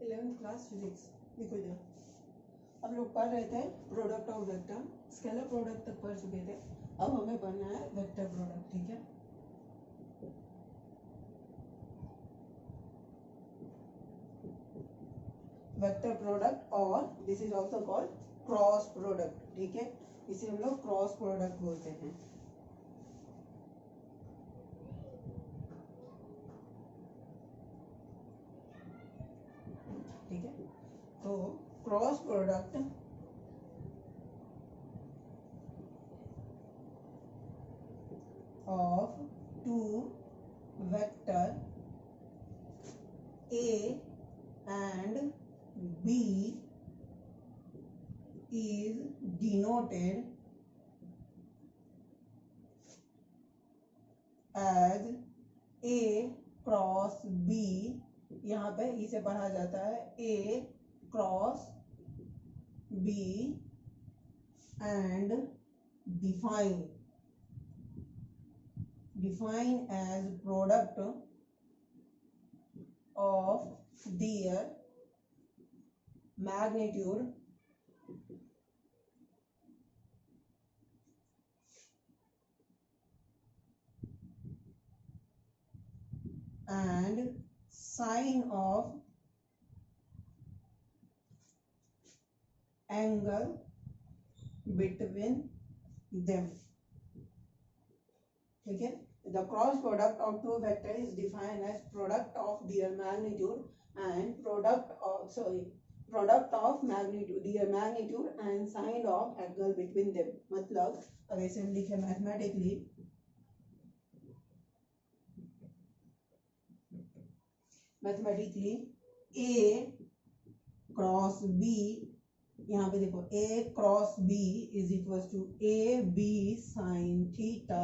11th class physics. देखो इधर अब लोग पढ़ रहे थे product of vector, scalar product तक पढ़ चुके थे। अब हमें पढ़ना है वेक्टर प्रोडक्ट। ठीक है, वेक्टर प्रोडक्ट और this is also called cross product. ठीक है, इसे हम लोग क्रॉस प्रोडक्ट बोलते हैं। ठीक है, तो cross product of two vector A and B is denoted as A cross B। यहाँ पे इसे पढ़ा जाता है A cross B and define as product of their magnitude and sign of angle between them। ठीक है, the cross product of two vector is defined as product of their magnitude and product of magnitude, their magnitude and sign of angle between them। मतलब अगर इसे हम लिखे mathematically A cross B, यहाँ पे देखो A cross B is equal to AB sine theta,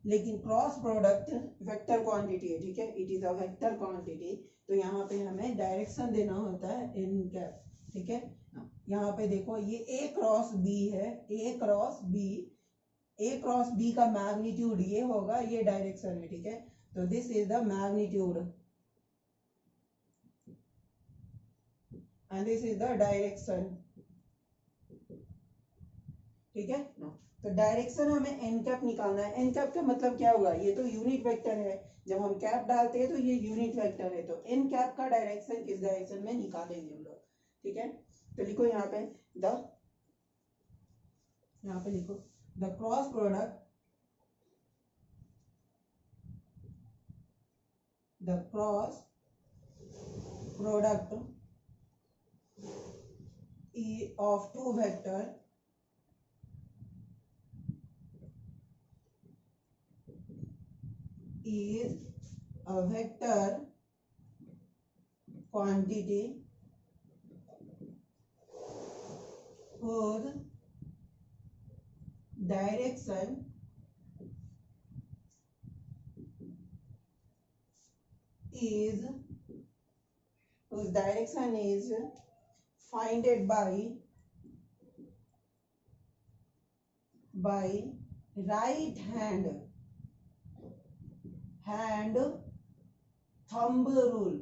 लेकिन cross product vector quantity है। ठीक है, it is a vector quantity, तो यहाँ पे हमें डायरेक्शन देना होता है इन कैप। ठीक है, यहाँ पे देखो ये A क्रॉस B है, A क्रॉस B का मैग्नीट्यूड ये होगा, ये डायरेक्शन है। ठीक है, तो this is the magnitude and this is the direction. ठीक है, तो डायरेक्शन हमें एन कैप निकालना है। एन कैप का मतलब क्या होगा, ये तो यूनिट वेक्टर है, जब हम कैप डालते हैं तो ये यूनिट वेक्टर है, तो एन कैप का डायरेक्शन किस डायरेक्शन में निकालेंगे हम लोग। ठीक है, तो लिखो यहाँ पे लिखो the cross product of two vector is a vector quantity whose direction is founded by right hand thumb rule।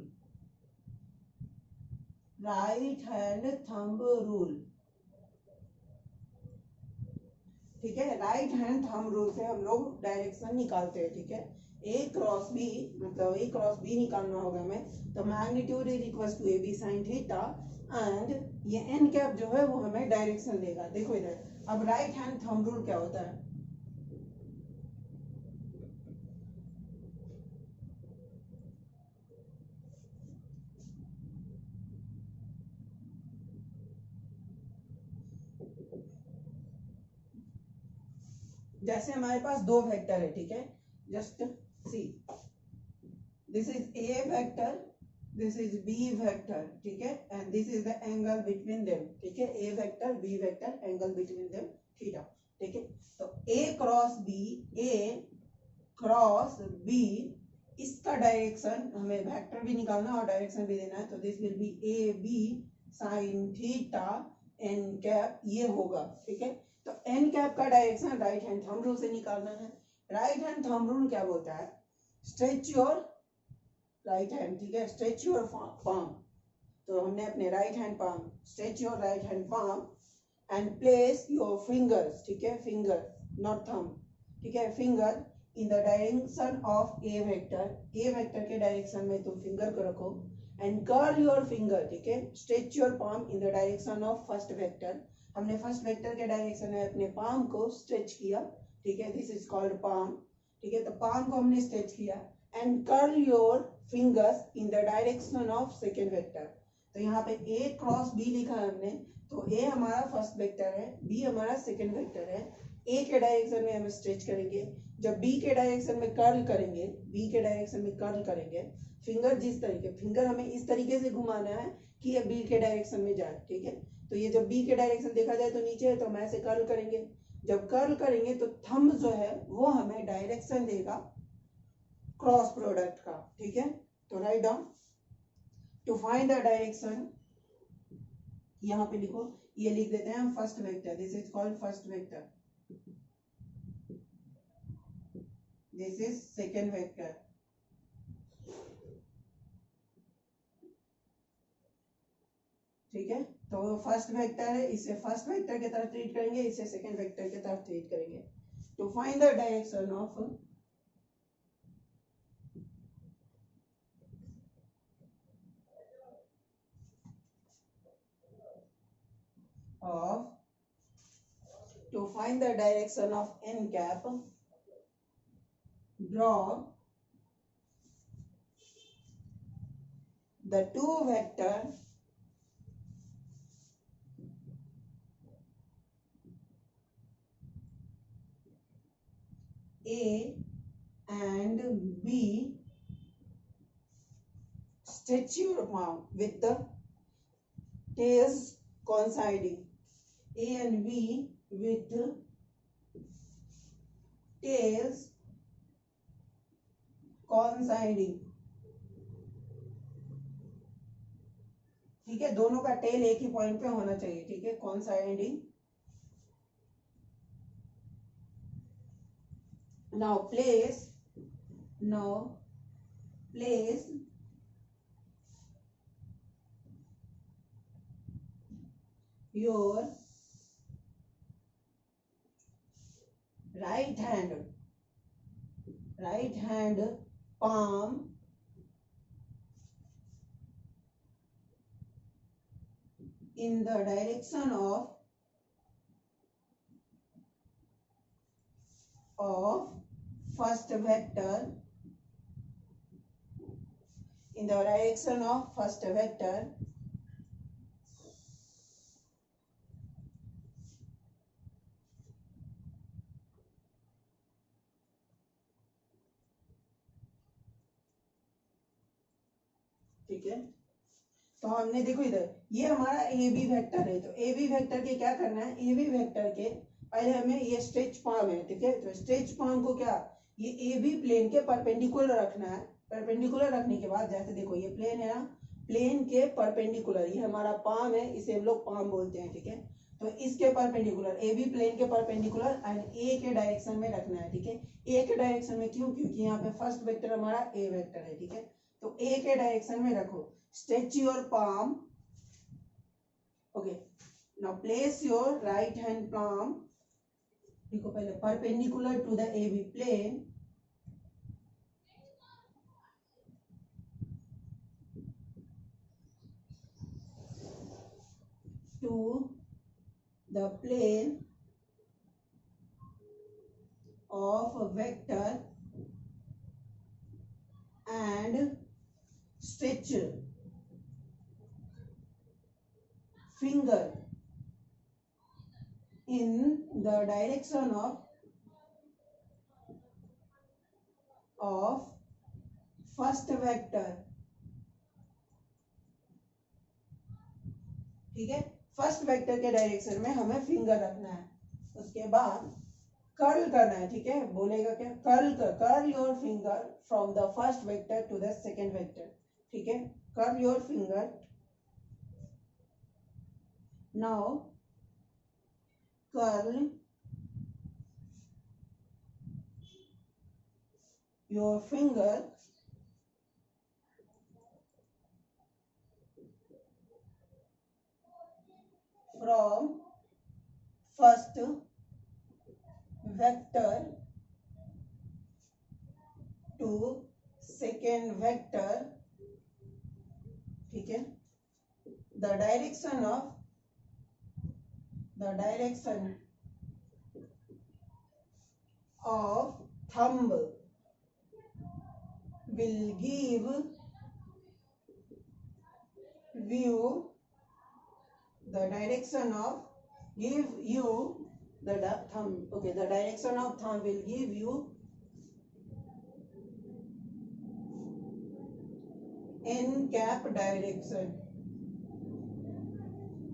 Right hand thumb rule. ठीक है, राइट हैंड थंब रूल से हम लोग डायरेक्शन निकालते हैं। ठीक है, A क्रॉस B, मतलब A क्रॉस B निकालना होगा हमें, तो magnitude is equal to AB sine theta and ये एन कैप जो है वो हमें डायरेक्शन देगा। देखो इधर, अब राइट हैंड थंब रूल क्या होता है, जैसे हमारे पास दो वेक्टर है। ठीक है, just see this is A vector, this is B vector. ठीक है, and this is the angle between them. ठीक है, A vector B vector, angle between them theta. ठीक है, तो A क्रॉस B इसका डायरेक्शन हमें वेक्टर भी निकालना और डायरेक्शन भी देना है, तो this will be AB sine theta N cap, ये होगा। ठीक है, तो एन कैप का direction right hand thumb rule से निकालना है। राइट हैंड थंब रूल क्या बोलता है, स्ट्रेच योर राइट हैंड। ठीक है, स्ट्रेच योर पाम, तो हमने अपने right hand palm, stretch your right hand palm and place your fingers, ठीक है, फिंगर नॉट थंब, ठीक है, finger in the direction of A vector, A vector के डायरेक्शन में तुम फिंगर को रखो एंड कर्ल योर फिंगर, ठीक है, stretch your palm in the direction of first vector, हमने फर्स्ट वेक्टर के डायरेक्शन में अपने पाम को स्ट्रेच किया, ठीक है, दिस इज कॉल्ड पाम, ठीक है, तो पाम को हमने स्ट्रेच किया and curl your fingers in the direction of second vector, तो यहाँ पे ए क्रॉस बी लिखा है हमने, तो ए हमारा फर्स्ट वेक्टर है, बी हमारा सेकेंड वेक्टर है, ए के डायरेक्शन में हम स्ट्रेच करेंगे, जब बी के डायरेक्शन में कर्ल करेंगे, बी के डायरेक्शन में कर्ल करेंगे, फिंगर जिस तरीके, फिंगर हमें इस तरीके से घुमाना है कि ये बी के डायरेक्शन में जाए, ठीक है, तो ये जब बी के डायरेक्शन देखा जाए तो नीचे है, तो हम ऐसे कर्ल करेंगे, जब कर्ल करेंगे तो थंब जो है वो हमें डायरेक्शन देगा क्रॉस प्रोडक्ट का, ठीक है, तो write down to find the direction, यहाँ पे लिखो, ये लिख देते हैं हम first vector, this is called first vector, this is second vector, ठीक है, तो फर्स्ट वेक्टर है, इसे फर्स्ट वेक्टर की तरफ ट्रीट करेंगे, इसे सेकेंड वेक्टर की तरफ ट्रीट करेंगे, to find the direction of to find the direction of n cap, draw the two vector A and B, stretch your palm with the tails coinciding, A and B with tails coinciding, ठीक है, दोनों का tell एक ही point पे होना चाहिए, ठीक है, coinciding, now place your right hand palm in the direction of first vector, in the direction of first vector, ठीक है, तो हमने देखो इधर ये हमारा ए बी वेक्टर है, तो ए बी वेक्टर के क्या करना है, ए बी वेक्टर के पहले हमें ये स्ट्रेच पाम है, ठीक है, तो स्ट्रेच पाम को क्या, ये ए बी प्लेन के परपेंडिकुलर रखना है, परपेंडिकुलर रखने के बाद जैसे देखो ये प्लेन है ना, प्लेन के परपेंडिकुलर, ये हमारा पाम है, इसे हम लोग पाम बोलते हैं, ठीक है, तो इसके परपेंडिकुलर, ए बी प्लेन के परपेंडिकुलर एंड ए के डायरेक्शन में रखना है, ठीक है, ए के डायरेक्शन में क्यों, क्योंकि यहाँ पे फर्स्ट वेक्टर हमारा ए वेक्टर है, ठीक है, तो ए के डायरेक्शन में रखो, stretch your palm, okay, now place your right hand palm, देखो पहले perpendicular to the AB plane, to the plane of a vector and stretch finger in the direction of first vector, ठीक है, first vector के direction में हमें finger रखना है, उसके बाद कर्ल करना है, ठीक है, बोलेगा क्या, curl your finger from the first vector to the second vector, ठीक है, curl your finger, now curl your finger from first vector to second vector, ठीक है, the direction of thumb will give you the direction of thumb, okay, the direction of thumb will give you n cap direction,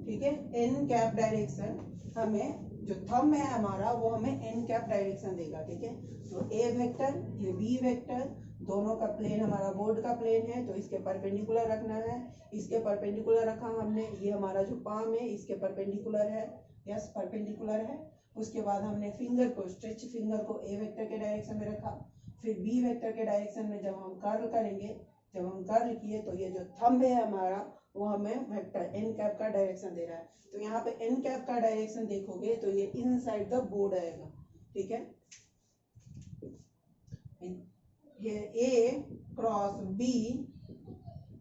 ठीक है, n cap direction हमें, जो thumb है हमारा वो हमें n कैप डायरेक्शन देगा, ठीक है। तो a वेक्टर, ये b वेक्टर, दोनों का प्लेन हमारा बोर्ड का प्लेन है, तो इसके परपेंडिकुलर रखना है, इसके परपेंडिकुलर रखा हमने, ये हमारा जो पाम है इसके परपेंडिकुलर है, यस परपेंडिकुलर है। उसके बाद हमने फिंगर को, स्ट्रेच फिंगर को a वेक्टर के डायरेक्शन में रखा, फिर b वेक्टर के डायरेक्शन में जब हम कर्ल करेंगे, जब हम कर्ल किए तो ये जो थंब है हमारा वो हमें वेक्टर n कैप का डायरेक्शन दे रहा है। तो यहाँ पे n कैप का डायरेक्शन देखोगे तो ये इनसाइड द बोर्ड आएगा, ठीक है। ये a cross b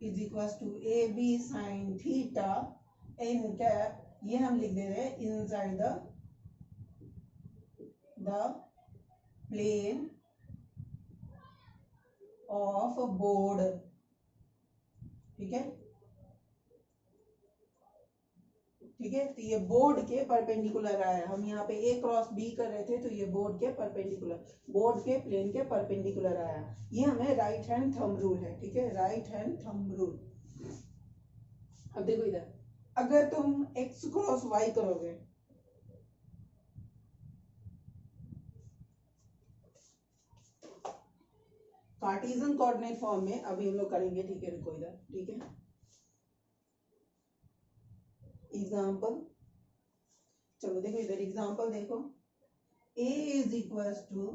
is equal to A B sine theta n cap, ये हम लिख दे रहे हैं inside the plane of board, ठीक है, ठीक है। तो ये बोर्ड के परपेंडिकुलर आया, हम यहाँ पे a क्रॉस b कर रहे थे, तो ये बोर्ड के परपेंडिकुलर, बोर्ड के प्लेन के परपेंडिकुलर आया। ये हमें राइट हैंड थंब रूल है, ठीक है, राइट हैंड थंब रूल। अब देखो इधर, अगर तुम x क्रॉस y करोगे, कार्टेशियन कोऑर्डिनेट फॉर्म में अभी हम लोग करेंगे, ठीक है, रुको इधर, ठीक है। एग्जाम्पल, चलो देखो इधर एग्जाम्पल देखो, a इज इक्वल टू,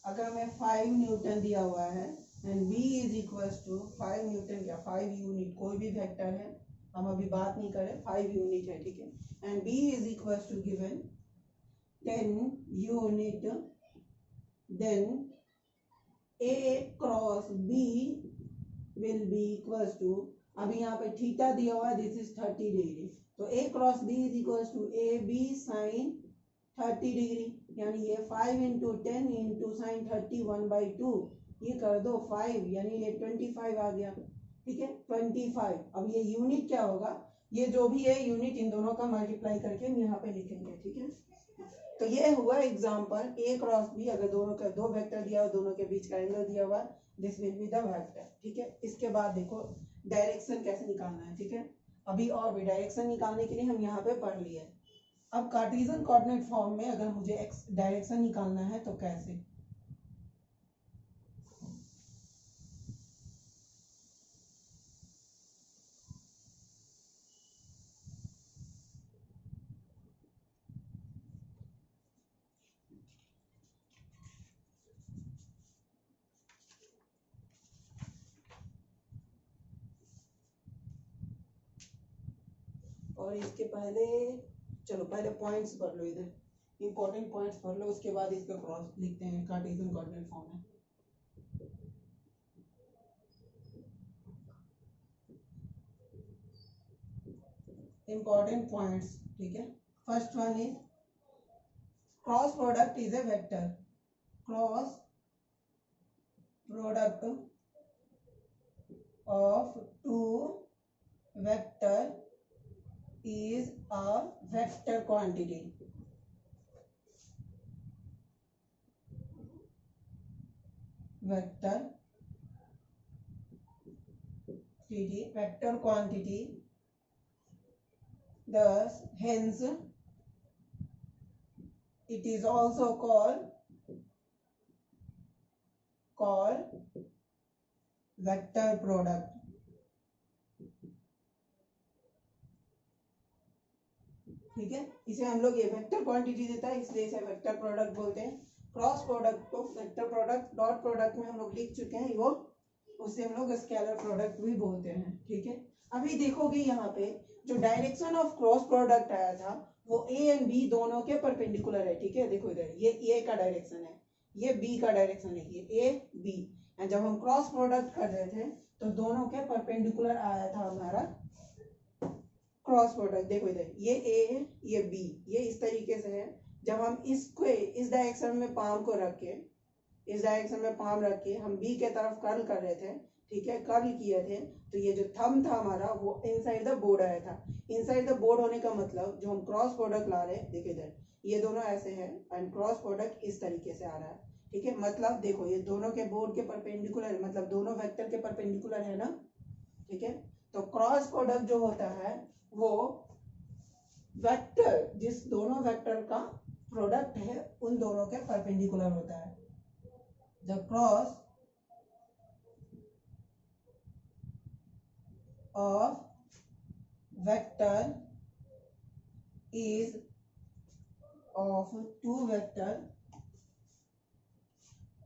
अगर हमें 5 न्यूटन दिया हुआ है and b is equal to 5 newton, क्या 5 यूनिट, कोई भी वेक्टर है, हम अभी बात नहीं करें, 5 यूनिट है, ठीक है, and b is equal to given 10 unit, then a cross b will be equal to, अभी यहाँ पे थीटा दिया हुआ है, दिस इज 30 डिग्री, तो a cross b is equal to A B sine 30 degree, यानी ये 5 इंटू 10 इंटू साइन 30 1/2, ये कर दो 5, यानी ये 25 आ गया, ठीक है, 25। अब ये यूनिट क्या होगा, ये जो भी है यूनिट इन दोनों का मल्टीप्लाई करके हम यहाँ पे लिखेंगे, ठीक है। तो ये हुआ एग्जांपल a क्रॉस b, अगर दोनों का दो वेक्टर दिया हुआ, दोनों के बीच का एंगल दिया हुआ, this will be the vector, ठीक है। इसके बाद देखो डायरेक्शन कैसे निकालना है, ठीक है, अभी और भी डायरेक्शन निकालने के लिए हम यहाँ पे पढ़ लिए। अब कार्टेशियन कोऑर्डिनेट फॉर्म में अगर मुझे एक्स डायरेक्शन निकालना है तो कैसे, और इसके पहले चलो पहले पॉइंट्स पढ़ लो, इधर इंपॉर्टेंट पॉइंट्स पढ़ लो, उसके बाद इसका क्रॉस लिखते हैं कार्टेशियन कोऑर्डिनेट फॉर्म में। इंपॉर्टेंट पॉइंट्स, ठीक है। First one is cross product is A vector, cross product of two vector is a vector quantity, vector quantity, thus hence it is also called vector product, ठीक है। इसे हम लोग, ये vector quantity देता है इसलिए इसे वेक्टर प्रोडक्ट बोलते हैं। क्रॉस प्रोडक्ट को वेक्टर प्रोडक्ट, डॉट प्रोडक्ट में हम लोग लिख चुके हैं, वो उसे हम लोग स्केलर प्रोडक्ट भी बोलते हैं, ठीक है। अभी देखोगे यहाँ पे जो डायरेक्शन ऑफ क्रॉस प्रोडक्ट आया था वो ए एंड बी दोनों के परपेंडिकुलर है, ठीक है। देखो इधर ये ए का डायरेक्शन है, ये बी का डायरेक्शन है, ये ए बी, एंड जब हम क्रॉस प्रोडक्ट कर रहे थे तो दोनों के परपेंडिकुलर आया था हमारा क्रॉस प्रोडक्ट। देखो इधर ये ए है, ये बी, ये इस तरीके से है। जब हम इसको इस डायरेक्शन में पाम को रख के, इस डायरेक्शन में पाम रख के हम बी के तरफ कर्ल कर रहे थे, ठीक है, कर्ल किए थे, तो ये जो थंब था हमारा वो इनसाइड द बोर्ड आया था। इनसाइड द बोर्ड होने का मतलब जो हम क्रॉस प्रोडक्ट ला रहे हैं, देखिए इधर ये दोनों ऐसे हैं एंड क्रॉस प्रोडक्ट इस तरीके से आ रहा है, ठीक है। मतलब देखो ये दोनों के बोर्ड के परपेंडिकुलर, मतलब दोनों वेक्टर के परपेंडिकुलर है ना, ठीक है। तो क्रॉस प्रोडक्ट जो होता है वो वेक्टर, जिस दोनों वेक्टर का प्रोडक्ट है उन दोनों के परपेंडिकुलर होता है। The cross of vector is of two vector,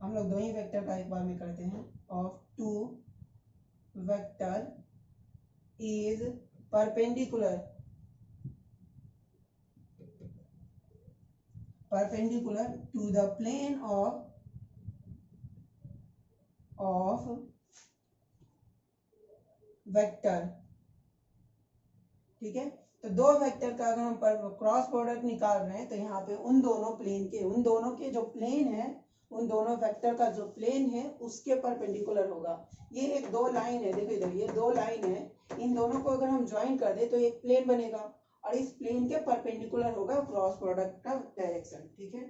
हम लोग दो ही वेक्टर का एक बार में करते हैं, of two vector is perpendicular to the plane of vector, ठीक है। तो दो वेक्टर का अगर हम क्रॉस प्रोडक्ट निकाल रहे हैं तो यहाँ पे उन दोनों प्लेन के, उन दोनों के जो प्लेन है, उन दोनों वेक्टर का जो प्लेन है उसके परपेंडिकुलर होगा। ये एक दो लाइन है, देखो इधर ये दो लाइन है, इन दोनों को अगर हम ज्वाइन कर दे तो एक प्लेन बनेगा और इस प्लेन के परपेंडिकुलर होगा क्रॉस प्रोडक्ट का डायरेक्शन, ठीक है।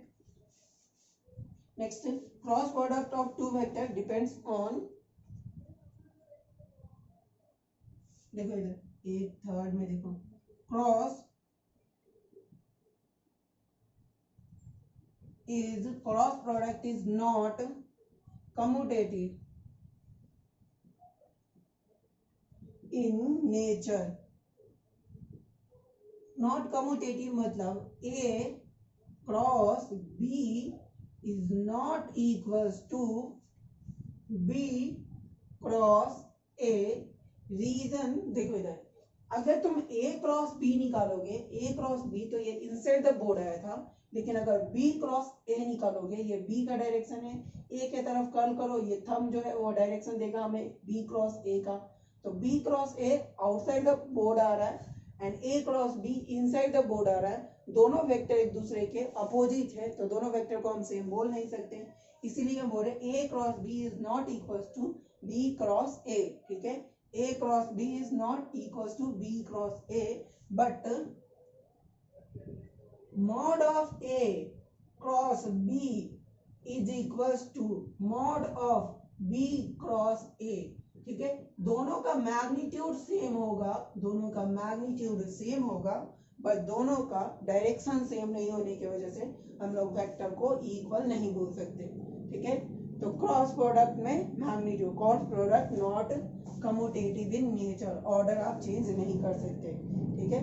Next, cross product of two vector depends on, देखो इधर एक थर्ड में देखो, cross product is not commutative in nature. Not commutative मतलब A cross B is not equals to B cross A. Reason देखो इधर, अगर तुम ए क्रॉस बी निकालोगे, ए क्रॉस बी, तो ये इनसाइड द बोर्ड आया था, लेकिन अगर बी क्रॉस ए निकालोगे, ये बी का डायरेक्शन है, ए के तरफ कर्ल करो, ये थंब जो है वो डायरेक्शन देगा हमें बी क्रॉस ए का, तो B cross A outside the board आ रहा है and A cross B inside the board आ रहा है। दोनों वेक्टर एक दूसरे के अपोजिट है, तो दोनों वेक्टर को हम सेम बोल नहीं सकते, इसीलिए हम बोल रहे A cross B is not equal to B cross A, ठीक है। A cross B is not equals to B cross A, but mod of A cross B is equals to mod of B cross A, ठीक है। दोनों का magnitude same होगा, दोनों का magnitude same होगा, बट दोनों का डायरेक्शन सेम नहीं होने की वजह से हम लोग वेक्टर को इक्वल नहीं बोल सकते, ठीक है। तो क्रॉस प्रोडक्ट में magnitude, cross product not commutative in nature, order आप चेंज नहीं कर सकते, ठीक है।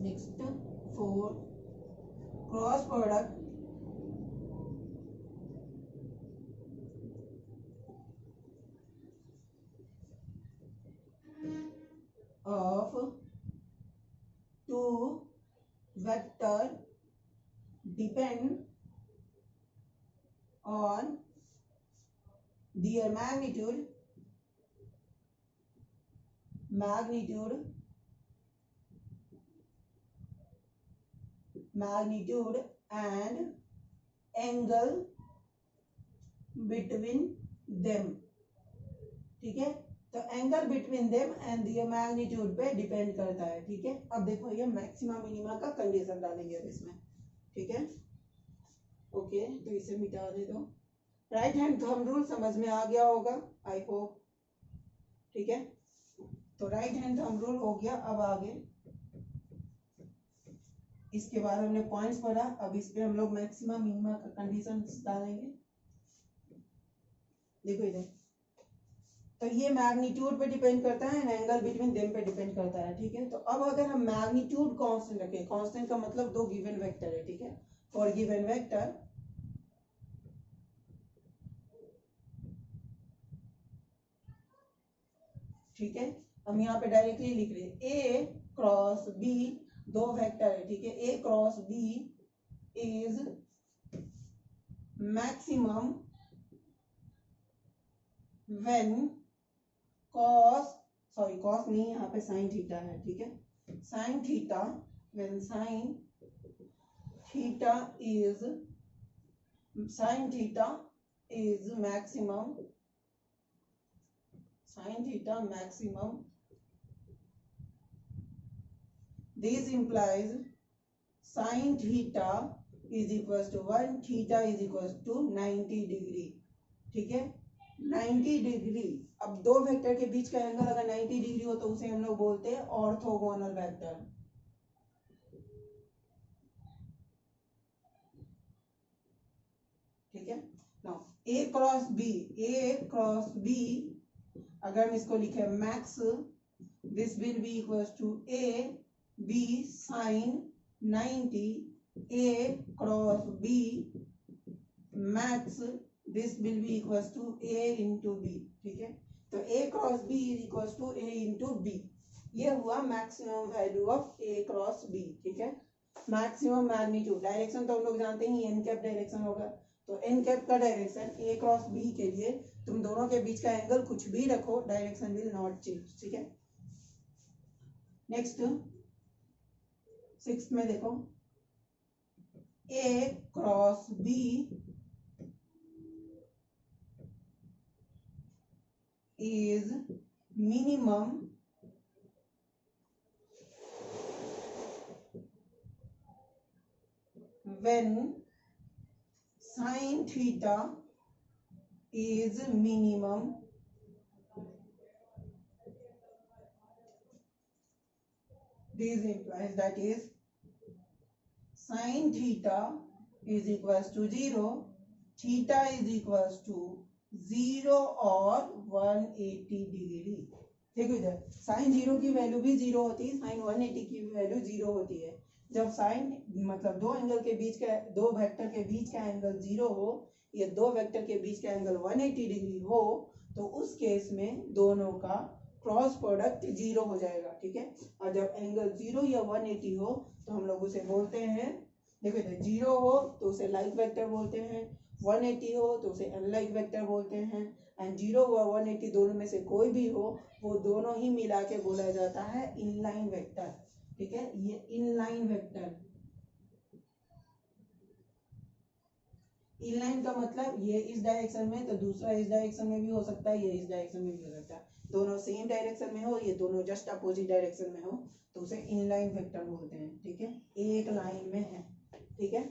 Next 4, cross product of two vector depend on their magnitude and angle between them, ठीक है। तो angle between them and their magnitude पे डिपेंड करता है, ठीक है। अब देखो ये मैक्सिमा मिनिमा का कंडीशन डालेंगे अब इसमें, ठीक है। ओके, तो इसे मिटा दे दो। राइट हैंड थंब रूल समझ में आ गया होगा, आई होप, ठीक है। तो राइट हैंड थंब रूल हो गया। अब आगे इसके बाद हमने पॉइंट्स पढ़ा, अब इस पे हम लोग मैक्सिमा मिनिमा का कंडीशन डालेंगे। देखो इधर, तो ये मैग्नीट्यूड पे डिपेंड करता है एंड एंगल बिटवीन देम पे डिपेंड करता है, ठीक है। तो अब अगर हम मैग्नीट्यूड कांस्टेंट रखें, कांस्टेंट का मतलब दो गिवन वेक्टर है, ठीक है। फॉर गिवन वेक्टर ठीक है। हम यहाँ पे डायरेक्टली लिख रहे ए क्रॉस बी, दो वेक्टर है, ठीक है। A cross B is maximum when cos नहीं, यहाँ पे साइन थीटा है, ठीक है। Sine theta, when sine theta is maximum, sin theta maximum, this implies sin theta is equals to 1, theta is equals to 90 degree, ठीक है। 90 degree, अब दो वेक्टर के बीच का एंगल अगर 90 डिग्री हो तो उसे हम लोग बोलते हैं ऑर्थोगोनल वेक्टर, ठीक है। नाउ ए क्रॉस बी अगर हम इसको लिखे max, this will be equals to A B sine 90, A cross B max, this will be equals to A into B, ठीक है। तो A cross B is equals to A into B, ये हुआ maximum value of A cross B, ठीक है। Maximum magnitude, direction तो हम लोग जानते ही एन कैप डायरेक्शन होगा, तो एन कैप का डायरेक्शन ए क्रॉस बी के लिए तुम दोनों के बीच का एंगल कुछ भी रखो, डायरेक्शन विल नॉट चेंज, ठीक है। नेक्स्ट 6th में देखो, A cross B is minimum when sin theta is minimum this implies that is sin theta is equals to 0, theta is equals to 0 और 180 डिग्री। देखो इधर साइन 0 की value भी 0 होती है, साइन 180 की वैल्यू 0 होती है। जब साइन मतलब दो एंगल के बीच का, दो वेक्टर के बीच का एंगल 0 हो या दो वेक्टर के बीच का एंगल 180 डिग्री हो, तो उस केस में दोनों का क्रॉस प्रोडक्ट 0 हो जाएगा, ठीक है। और जब एंगल 0 या 180 हो तो हम लोग उसे बोलते हैं, देखो इधर 0 हो तो उसे लाइक वेक्टर बोलते हैं, 180 हो तो उसे अनलाइक वेक्टर बोलते हैं, एंड 0 और 180 दोनों में से कोई भी हो वो दोनों ही मिला के बोला जाता है इनलाइन वेक्टर, ठीक है। ये इनलाइन वेक्टर, इनलाइन का मतलब ये इस डायरेक्शन में तो दूसरा इस डायरेक्शन में भी हो सकता है, ये इस डायरेक्शन में भी हो सकता है, दोनों सेम डायरेक्शन में हो, ये दोनों जस्ट अपोजिट डायरेक्शन में हो तो उसे इनलाइन वेक्टर बोलते हैं, ठीक है। एक लाइन में है, ठीक है।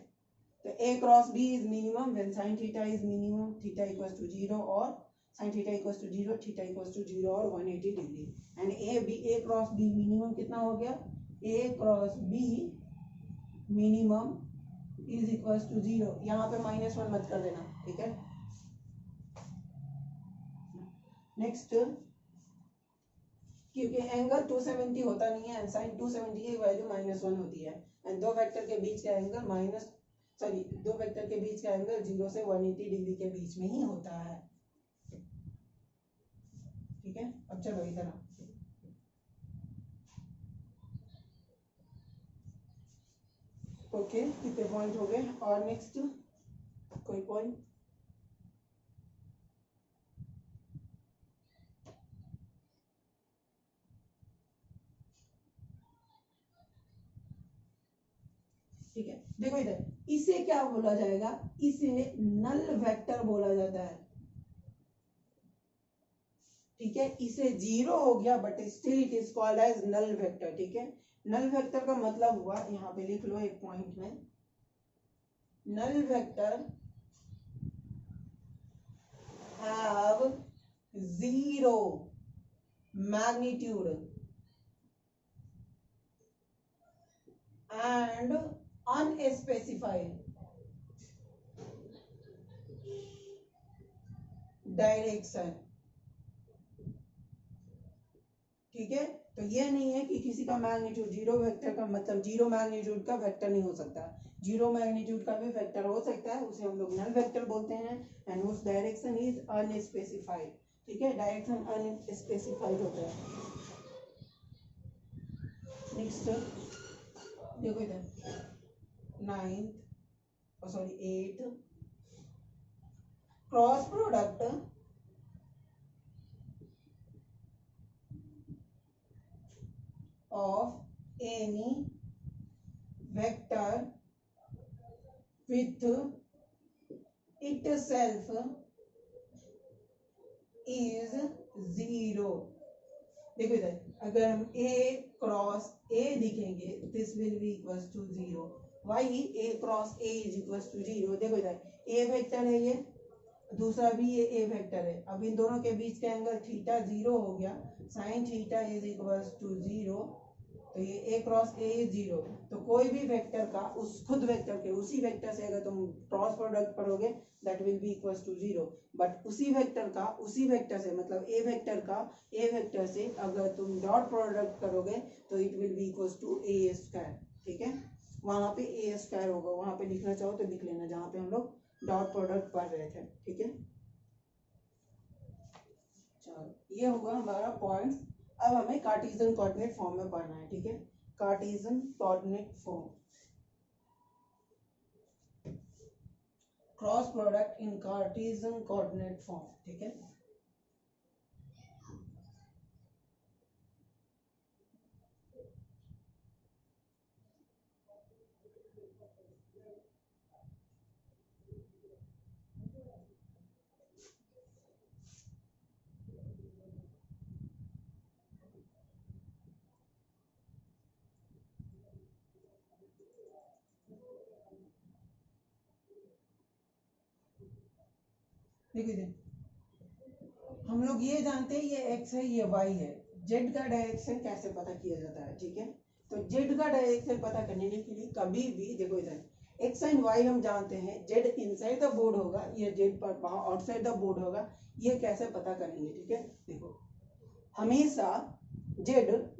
तो a cross b is minimum when sin theta is minimum, theta equals to 0 और sin theta equals to 0, theta equals to 0 और 180 degree, and a cross b minimum कितना हो गया, a cross b minimum is equals to 0, यहाँ पे -1 मत कर देना, ठीक है। नेक्स्ट, क्योंकि एंगल 270 होता नहीं है, साइन 270 की वैल्यू -1 होती है, एंड दो वेक्टर के बीच का एंगल दो वेक्टर के बीच का एंगल 0 से 180 डिग्री के बीच में ही होता है, ठीक है। अब चलो इधर ओके, कितने पॉइंट हो गए, और नेक्स्ट कोई पॉइंट, ठीक है। देखो इधर इसे क्या बोला जाएगा, इसे नल वेक्टर बोला जाता है, ठीक है। इसे 0 हो गया but still it is called as null vector, ठीक है। नल वेक्टर का मतलब हुआ, यहाँ पे लिख लो एक पॉइंट में, null vector have 0 magnitude and unspecified direction, ठीक है। तो ये नहीं है कि किसी का मैग्नीट्यूड 0 वेक्टर का मतलब 0 मैग्नीट्यूड का वेक्टर नहीं हो सकता, 0 मैग्नीट्यूड का भी वेक्टर हो सकता है, उसे हम लोग नल वेक्टर बोलते हैं, एंड उस डायरेक्शन इज अनस्पेसिफाइड, ठीक है, डायरेक्शन अनस्पेसिफाइड होता है। नेक्स्ट देखो इधर 9th sorry 8th, cross product of any vector with itself is 0। देखो इधर अगर हम a क्रॉस a लिखेंगे this will be equals to 0। Why a cross a is equals to 0। देखो इधर a वेक्टर है, ये दूसरा भी ये a वेक्टर है। अब इन दोनों के बीच का एंगल थीटा 0 हो गया, sine theta is equals to 0। तो ये a क्रॉस a इज 0। तो कोई भी वेक्टर का उस खुद वेक्टर के उसी वेक्टर से अगर तुम क्रॉस प्रोडक्ट करोगे that will be equals to 0। But उसी वेक्टर का उसी वेक्टर से मतलब a वेक्टर का a वेक्टर से अगर तुम डॉट प्रोडक्ट करोगे तो it will be equals to a square. ठीक है, वहां पे a स्क्वायर होगा, वहां पे लिखना चाहो तो लिख लेना जहां पे हम लोग डॉट प्रोडक्ट पढ़ रहे थे। ठीक है, चलो ये होगा हमारा पॉइंट्स। अब हमें कार्टेशियन कोऑर्डिनेट फॉर्म में पढ़ना है। ठीक है, Cartesian coordinate form, cross product in Cartesian coordinate form. ठीक है, देखिए हम लोग ये जानते हैं ये x है ये y है। z का डायरेक्शन कैसे पता किया जाता है? ठीक है, तो z का डायरेक्शन पता करने के लिए कभी भी देखो इधर x एंड y हम जानते हैं, z इनसाइड द बोर्ड होगा, ये z पर आउटसाइड द बोर्ड होगा। ये कैसे पता करेंगे? ठीक है, देखो हमेशा z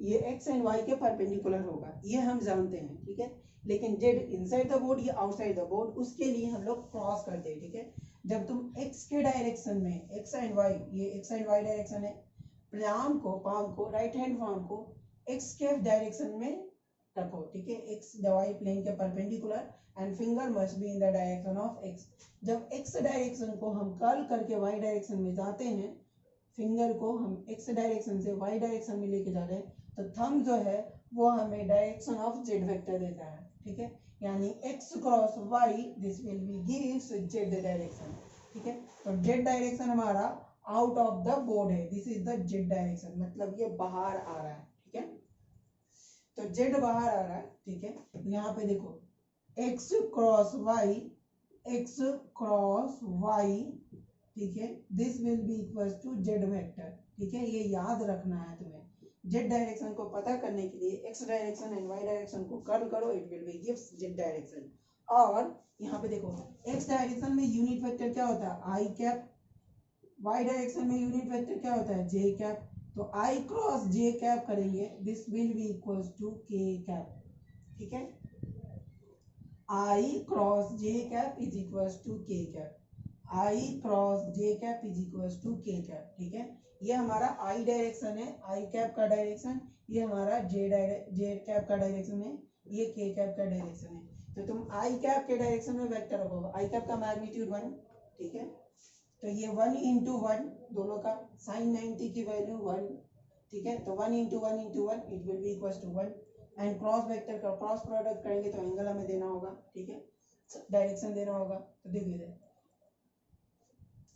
ये x एंड y के परपेंडिकुलर होगा, ये हम जानते हैं। ठीक है, लेकिन z इनसाइड द बोर्ड या आउटसाइड द बोर्ड उसके लिए हम लोग क्रॉस करते हैं। ठीक है, जब तुम x के डायरेक्शन में x एंड y, ये x एंड y डायरेक्शन है, पाम को राइट हैंड पाम को x के डायरेक्शन में रखो। ठीक है, x y प्लेन के perpendicular and finger must be in the direction of x। जब x डायरेक्शन को हम कर्ल करके y डायरेक्शन में जाते हैं, फिंगर को हम x डायरेक्शन से y डायरेक्शन में लेके जा रहे हैं, तो थंब जो है वो हमें डायरेक्शन ऑफ z वेक्टर देता है। ठीक है, यानी x cross y this will be gives z direction. ठीक है, तो z डायरेक्शन हमारा आउट ऑफ द बोर्ड है, this is the z direction, मतलब ये बाहर आ रहा है। ठीक है, तो z बाहर आ रहा है। ठीक है, यहाँ पे देखो x क्रॉस y, ठीक है, this will be equal to z vector. ठीक है, ये याद रखना है तुम्हें। जेड डायरेक्शन को पता करने के लिए X direction and Y direction को कर्ल करो, it will be gives Z direction. और यहाँ पे देखो एक्स डायरेक्शन में यूनिट वेक्टर क्या होता है? I cap. वाई डायरेक्शन में यूनिट वेक्टर क्या होता है? J cap. तो आई क्रॉस जे कैप करेंगे, this will be equal to K cap. ठीक है, I cross J cap is equal to K cap. I cross J cap is equal to K cap. ठीक है, ये हमारा आई direction है, I cap का direction, ये हमारा जे कैप का डायरेक्शन है, ये के कैप का डायरेक्शन है। तो तुम आई कैप के डायरेक्शन में वेक्टर रखोगे, आई कैप का मैग्नीट्यूड 1। ठीक है, तो ये 1 इंटू 1 दोनों का साइन 90 की वैल्यू 1। ठीक है, तो 1 into 1 into 1 it will be equal to 1। And cross vector का क्रॉस प्रोडक्ट करेंगे तो एंगल हमें देना होगा। ठीक है, डायरेक्शन देना होगा। तो देख लीजिए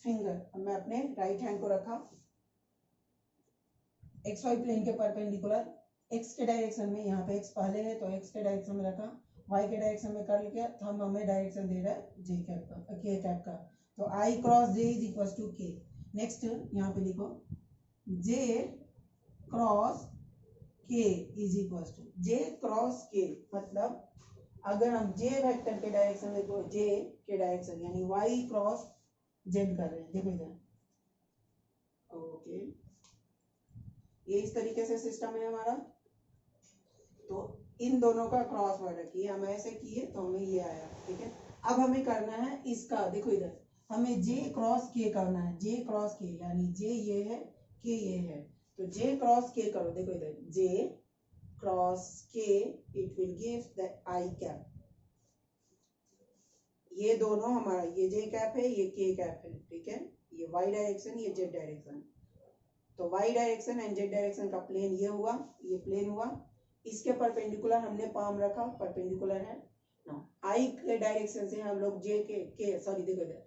फिंगर मैं अपने राइट हैंड को रखा एक्स वाई प्लेन के परपेंडिकुलर, एक्स के डायरेक्शन में, यहाँ पे एक्स पहले है तो एक्स के डायरेक्शन में रखा, वाई के डायरेक्शन में कर लिया, थंब हमें डायरेक्शन दे रहा है जे कैप का, के कैप का। तो I cross J is equal to K. Next यहाँ पे लिखो J cross K is equal to J cross K, मतलब अगर हम जे वेक्टर के डायरेक्शन में देखो, जे के डायरेक्शन यानी वाई क्रॉस जेड कर रहे हैं। देखो इधर ओके, ये इस तरीके से सिस्टम है हमारा। तो इन दोनों का क्रॉस प्रोडक्ट किए, हम ऐसे किए तो हमें ये आया। ठीक है, अब हमें करना है इसका, देखो इधर हमें जे क्रॉस के करना है, जे क्रॉस के, यानी जे ये है, के ये है, तो जे क्रॉस के करो, देखो इधर जे क्रॉस के, it will give the I cap. ये दोनों हमारा, ये जे कैप है, ये के कैप है, ठीक है, ये वाई डायरेक्शन, ये जेड डायरेक्शन, तो y direction and z direction का प्लेन ये हुआ, ये प्लेन हुआ, इसके परपेंडिकुलर हमने पाम रखा, परपेंडिकुलर है ना। आई के डायरेक्शन से हम लोग जे के सॉरी देखो इधर,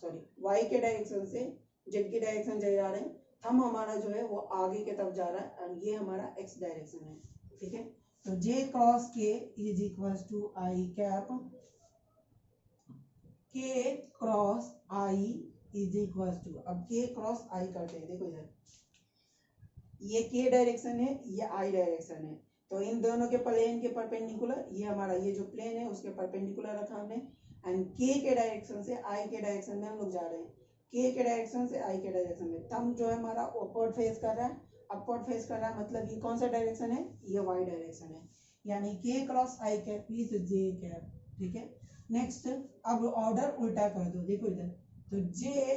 सॉरी वाई के डायरेक्शन से जेड की डायरेक्शन जा रहे हैं, थंब हमारा जो है वो आगे की तरफ जा रहा है, और ये हमारा एक्स डायरेक्शन है, ठीक है। तो J cross K is equals to I cap, K cross I is equals to, अब के क्रॉस आई करते हैं, देखो इधर ये के डायरेक्शन है, ये आई डायरेक्शन है, तो इन दोनों के प्लेन के परपेंडिकुलर, ये हमारा ये जो प्लेन है उसके परपेंडिकुलर रखा हमने, एंड के के डायरेक्शन से आई के डायरेक्शन में हम लोग जा रहे हैं, के के डायरेक्शन से आई के डायरेक्शन में, थंब जो है हमारा अपवर्ड फेस कर रहा है, अपवर्ड फेस कर रहा है, मतलब ये कौन सा डायरेक्शन है, ये वाई डायरेक्शन है, यानी के cross I cap is J cap, ठीक है। नेक्स्ट, अब ऑर्डर उल्टा कर दो, देखो इधर, तो जे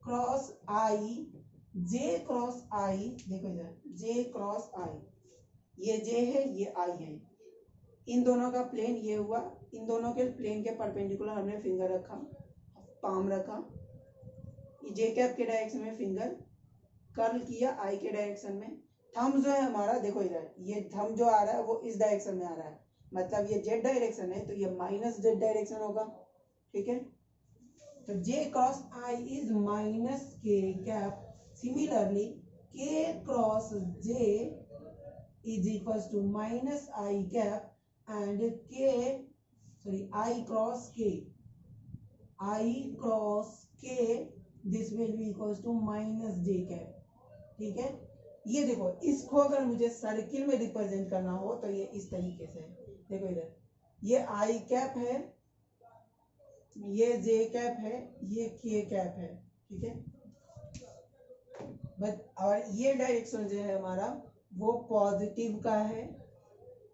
क्रॉस आई, जे क्रॉस आई, देखो इधर जे क्रॉस आई, ये जे है, ये आई है, इन दोनों का प्लेन ये हुआ, इन दोनों के प्लेन के परपेंडिकुलर हमने फिंगर रखा, पाम रखा, ये जे कैप के डायरेक्शन में फिंगर कर्ल किया आई के डायरेक्शन में, थंब जो है हमारा देखो इधर, ये थंब जो आ रहा है वो इस डायरेक्शन में आ रहा है, मतलब ये जेड डायरेक्शन है, तो ये माइनस जेड डायरेक्शन होगा, ठीक है। तो J cross I is minus K cap, similarly के cross J is equals to minus I cap, and k, sorry, I cross k, this will be equals to minus j cap, ठीक है। ये देखो, इसको अगर मुझे सर्किल में represent करना हो तो ये इस तरीके से, देखो इधर ये आई कैप है, ये जे कैप है, ये के कैप है, ठीक है, बट और ये डायरेक्शन जो है हमारा वो पॉजिटिव का है,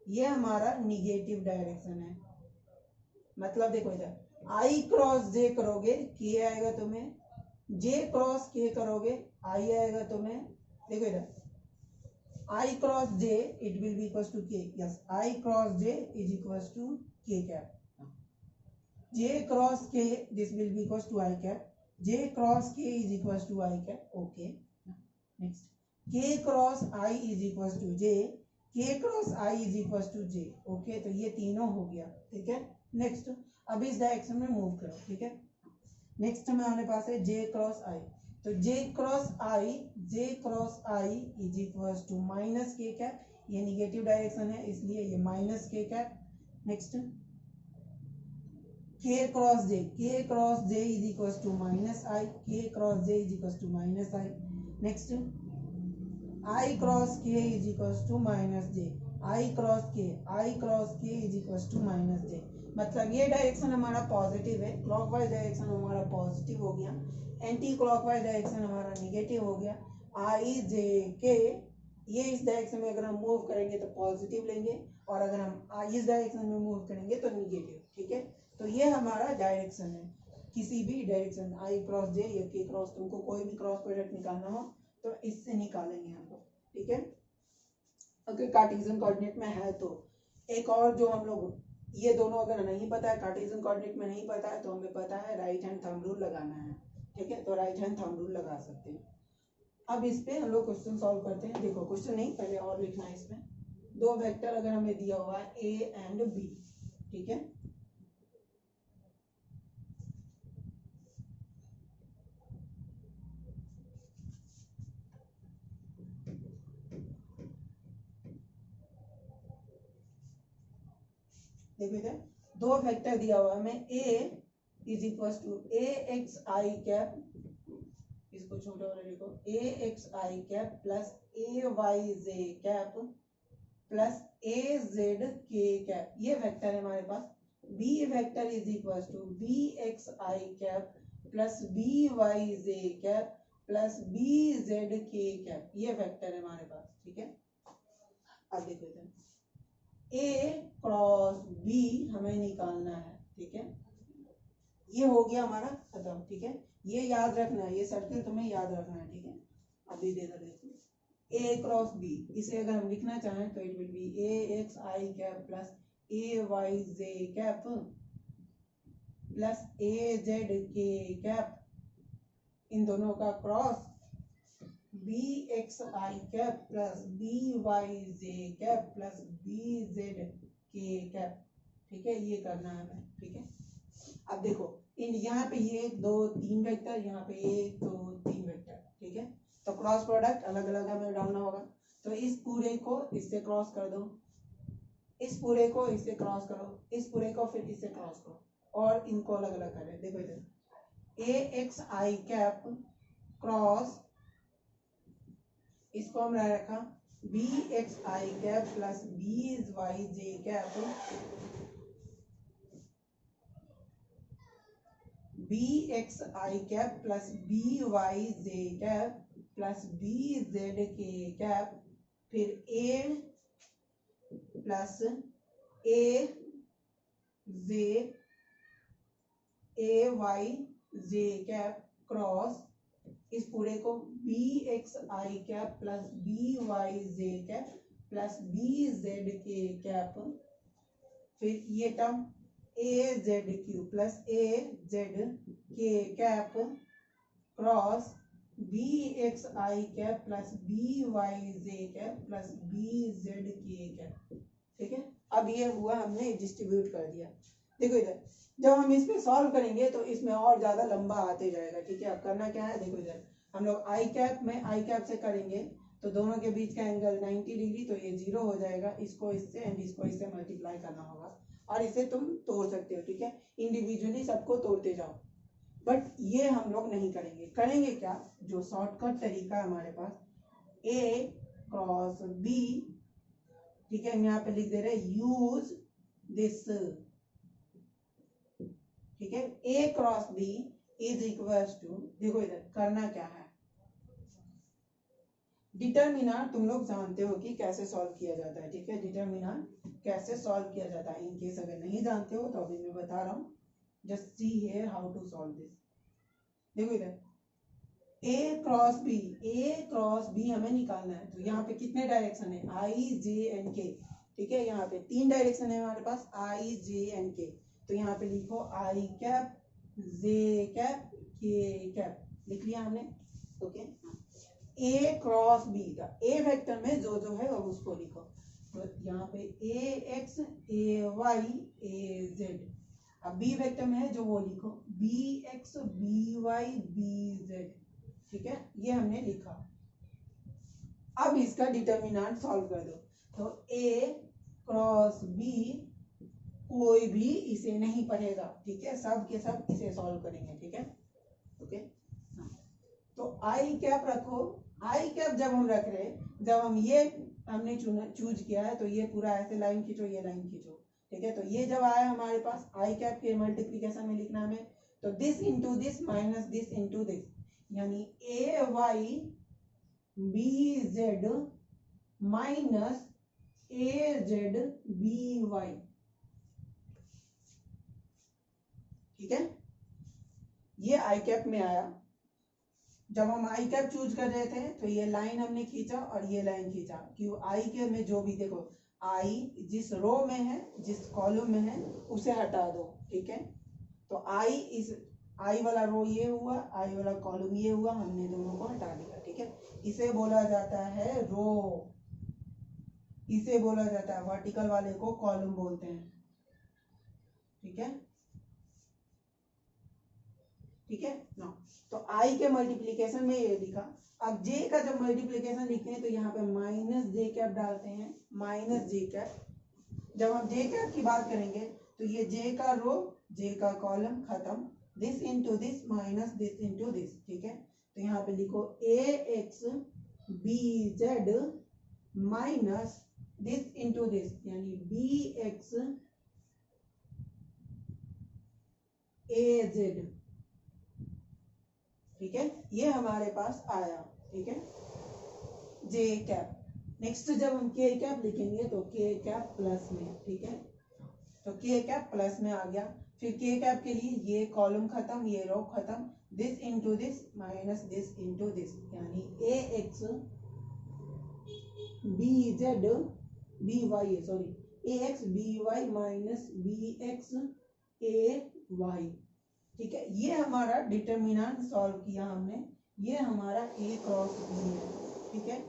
ये हमारा निगेटिव डायरेक्शन है, मतलब देखो इधर आई क्रॉस जे करोगे के आएगा तुम्हें, जे क्रॉस के करोगे आई आएगा तुम्हें, देखो इधर I cross J it will be equals to K, yes I cross J is equals to K cap, J cross K this will be equals to I cap, J cross K is equals to I cap, okay. Next, K cross I is equals to J, K cross I is equals to J, okay, तो ये तीनों हो गया, ठीक है। Next, अब इस direction में मूव करो, ठीक है। नेक्स्ट में हमारे पास है जे क्रॉस आई, तो J cross I is equals to minus K cap, ये निगेटिव डायरेक्शन है इसलिए ये minus K cap. Next, K cross J is equals to minus I, K cross J is equals to minus I. Next, I cross K is equals to minus J, I cross K is equals to minus J, मतलब ये direction हमारा positive है, clockwise direction हमारा positive हो गया, anti clockwise direction हमारा negative हो गया। आई जे के, ये इस डायरेक्शन में अगर हम मूव करेंगे तो पॉजिटिव लेंगे, और अगर हम इस डायरेक्शन में मूव करेंगे तो निगेटिव, ठीक है। तो ये हमारा डायरेक्शन है, किसी भी डायरेक्शन आई क्रॉस जे या के क्रॉस, तुमको कोई भी क्रॉस प्रोडक्ट निकालना हो तो इससे निकालेंगे हम लोग, ठीक है। अगर कार्टेशियन कोऑर्डिनेट में है तो एक और जो हम लोग, ये दोनों अगर नहीं पता है, कार्टेशियन कोऑर्डिनेट में नहीं पता है, तो हमें पता है राइट हैंड थंब रूल लगाना है, ठीक है, तो राइट हैंड थंब रूल लगा सकते हैं। अब इस पे हम लोग क्वेश्चन सॉल्व करते हैं। देखो क्वेश्चन नहीं, पहले और लिखना है इसमें, दो वेक्टर अगर हमें दिया हुआ है ए एंड बी, ठीक है, देखो इधर दो वेक्टर दिया हुआ है हमें, A is equal to A x I cap, इसको छोटा वाला लिखो, A x I cap plus A Y J cap plus A Z के कैप, ये वेक्टर है हमारे पास। B vector is equal to B x I cap plus B Y J cap plus B Z के cap, ये vector है हमारे पास, ठीक है। अब देखो इधर ए क्रॉस बी हमें निकालना है, ठीक है, ये हो गया हमारा खत्म, ठीक है। ये याद रखना है, ये सर्किल तुम्हें याद रखना है, ठीक है। अभी दे देखो ए क्रॉस बी, इसे अगर हम लिखना चाहें तो it will be A x I cap plus A Y J cap plus A Z के कैप, इन दोनों का क्रॉस बी एक्स आई कैप प्लस बी वाई जे कैप प्लस बी जेड के कैप, ठीक है। ये करना है हमें, ठीक है। अब देखो इन यहाँ पे ये 2 3 वेक्टर, यहाँ पे 1 2 3 वेक्टर, ठीक है। तो क्रॉस प्रोडक्ट अलग अलग हमें डालना होगा। तो इस पूरे को इससे क्रॉस कर दो, इस पूरे को इससे क्रॉस करो, इस पूरे को फिर इससे क्रॉस करो, और इनको अलग अलग करें। देखो इधर ए एक्स आई कैप क्रॉस, इसको हमने रखा बी एक्स आई कैप प्लस बी वाई जे कैप, बी एक्स आई कैप प्लस बी वाई जे कैप प्लस बी जेड के कैप, फिर ए प्लस ए जे ए वाई जे कैप क्रॉस, इस पूरे को बी एक्स आई कैप प्लस बी वाई जे cap plus B Z के cap, फिर ये term A Z Q plus A Z के cap cross B x आई cap plus B Y जे cap plus B Z के cap, ठीक है। अब ये हुआ, हमने डिस्ट्रीब्यूट कर दिया। देखो इधर जब हम इस पे सॉल्व करेंगे तो इसमें और ज्यादा लंबा आते जाएगा, ठीक है। अब करना क्या है, देखो इधर हम लोग आई कैप में आई कैप से करेंगे तो दोनों के बीच का एंगल 90 डिग्री, तो ये 0 हो जाएगा। इसको इससे एंड इसको इससे मल्टीप्लाई करना होगा, और इसे तुम तोड़ सकते हो, ठीक है। इंडिविजुअली सबको तोड़ते जाओ, बट ये हम लोग नहीं करेंगे। करेंगे क्या, जो शॉर्टकट तरीका है हमारे पास, ए क्रॉस बी, ठीक है। हम यहाँ पे लिख दे रहे यूज दिस, ठीक है। A cross B is equals to, देखो इधर करना क्या है, डिटर्मिनेंट तुम लोग जानते हो कि कैसे सॉल्व किया जाता है, ठीक है। डिटर्मिनेंट कैसे सॉल्व किया जाता है, इन केस अगर नहीं जानते हो तो अभी मैं बता रहा हूँ। Just see here how to solve this. देखो इधर ए क्रॉस बी हमें निकालना है, तो यहाँ पे कितने डायरेक्शन है, आई जे एंड के, ठीक है। यहाँ पे 3 डायरेक्शन है हमारे पास, आई जे एंड के। तो यहाँ पे लिखो आई कैप जे कैप के कैप, लिख लिया हमने, ओके। ए क्रॉस बी का ए वेक्टर में जो जो है अब उसको लिखो, तो यहाँ पे A x A Y A z. अब बी वेक्टर में है जो वो लिखो, B x B y B z, ठीक है। ये हमने लिखा। अब इसका डिटर्मिनेंट सॉल्व कर दो, तो ए क्रॉस बी, कोई भी इसे नहीं पढ़ेगा, ठीक है। सब के सब इसे सॉल्व करेंगे, ठीक है, ओके। तो आई कैप रखो, आई कैप जब हम रख रहे, जब हम ये हमने चूज किया है, तो ये पूरा ऐसे लाइन खींचो, ये लाइन खींचो, ठीक है। तो ये जब आया हमारे पास आई कैप के मल्टीप्लीकेशन में लिखना हमें, तो this into this minus this into this, यानी ए वाई बी जेड माइनस ए जेड बी वाई, ठीक है। ये आई कैप में आया। जब हम आई कैप चूज कर रहे थे तो ये लाइन हमने खींचा और ये लाइन खींचा, क्यों, आई के में जो भी, देखो आई जिस रो में है, जिस कॉलम में है उसे हटा दो, ठीक है। तो आई इस आई वाला रो ये हुआ, आई वाला कॉलम ये हुआ, हमने दोनों को हटा दिया, ठीक है। इसे बोला जाता है रो, इसे बोला जाता है, वर्टिकल वाले को कॉलम बोलते हैं, ठीक है, ठीक है ना। तो आई के मल्टीप्लीकेशन में ये लिखा। अब जे का जब मल्टीप्लीकेशन लिखते हैं तो यहाँ पे माइनस जे कैप डालते हैं, माइनस जे कैप। जब हम जे कैप की बात करेंगे तो ये जे का रो जे का कॉलम खत्म, this into this minus this into this, ठीक है। तो यहाँ पे लिखो A X B Z minus this into this, यानी बी एक्स ए जेड, ठीक है। ये हमारे पास आया, ठीक है, जे कैप। नेक्स्ट जब हम के कैप लिखेंगे तो के कैप प्लस में, ठीक है। तो के कैप प्लस में आ गया। फिर के कैप के लिए ये कॉलम खत्म, ये रो खत्म, this into this minus this into this, यानी A X B Z B Y, sorry A X B Y minus B X A Y. ठीक है, ये हमारा डिटर्मिनेंट सॉल्व किया हमने, ये हमारा ए क्रॉस बी है। ठीक है,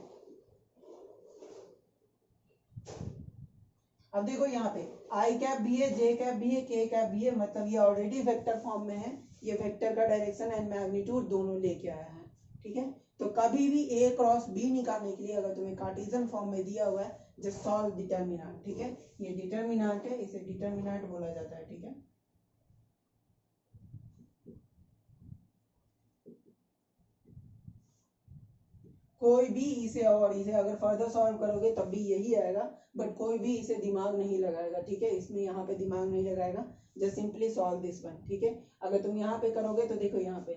अब देखो यहाँ पे आई कैप भी है, जे कैप भी है, के कैप भी है, मतलब ये ऑलरेडी वेक्टर फॉर्म में है, ये वेक्टर का डायरेक्शन एंड मैग्नीट्यूड दोनों लेके आया है। ठीक है, तो कभी भी ए क्रॉस बी निकालने के लिए अगर तुम्हें कार्टेशियन फॉर्म में दिया हुआ है, जस्ट सॉल्व डिटर्मिनेंट। ठीक है, ये डिटर्मिनेंट है, इसे डिटर्मिनेंट बोला जाता है। ठीक है, कोई भी इसे और इसे अगर फर्दर सॉल्व करोगे तब भी यही आएगा, बट कोई भी इसे दिमाग नहीं लगाएगा। ठीक है, इसमें यहाँ पे दिमाग नहीं लगाएगा, just simply solve this one. ठीक है, अगर तुम यहाँ पे करोगे तो देखो यहाँ पे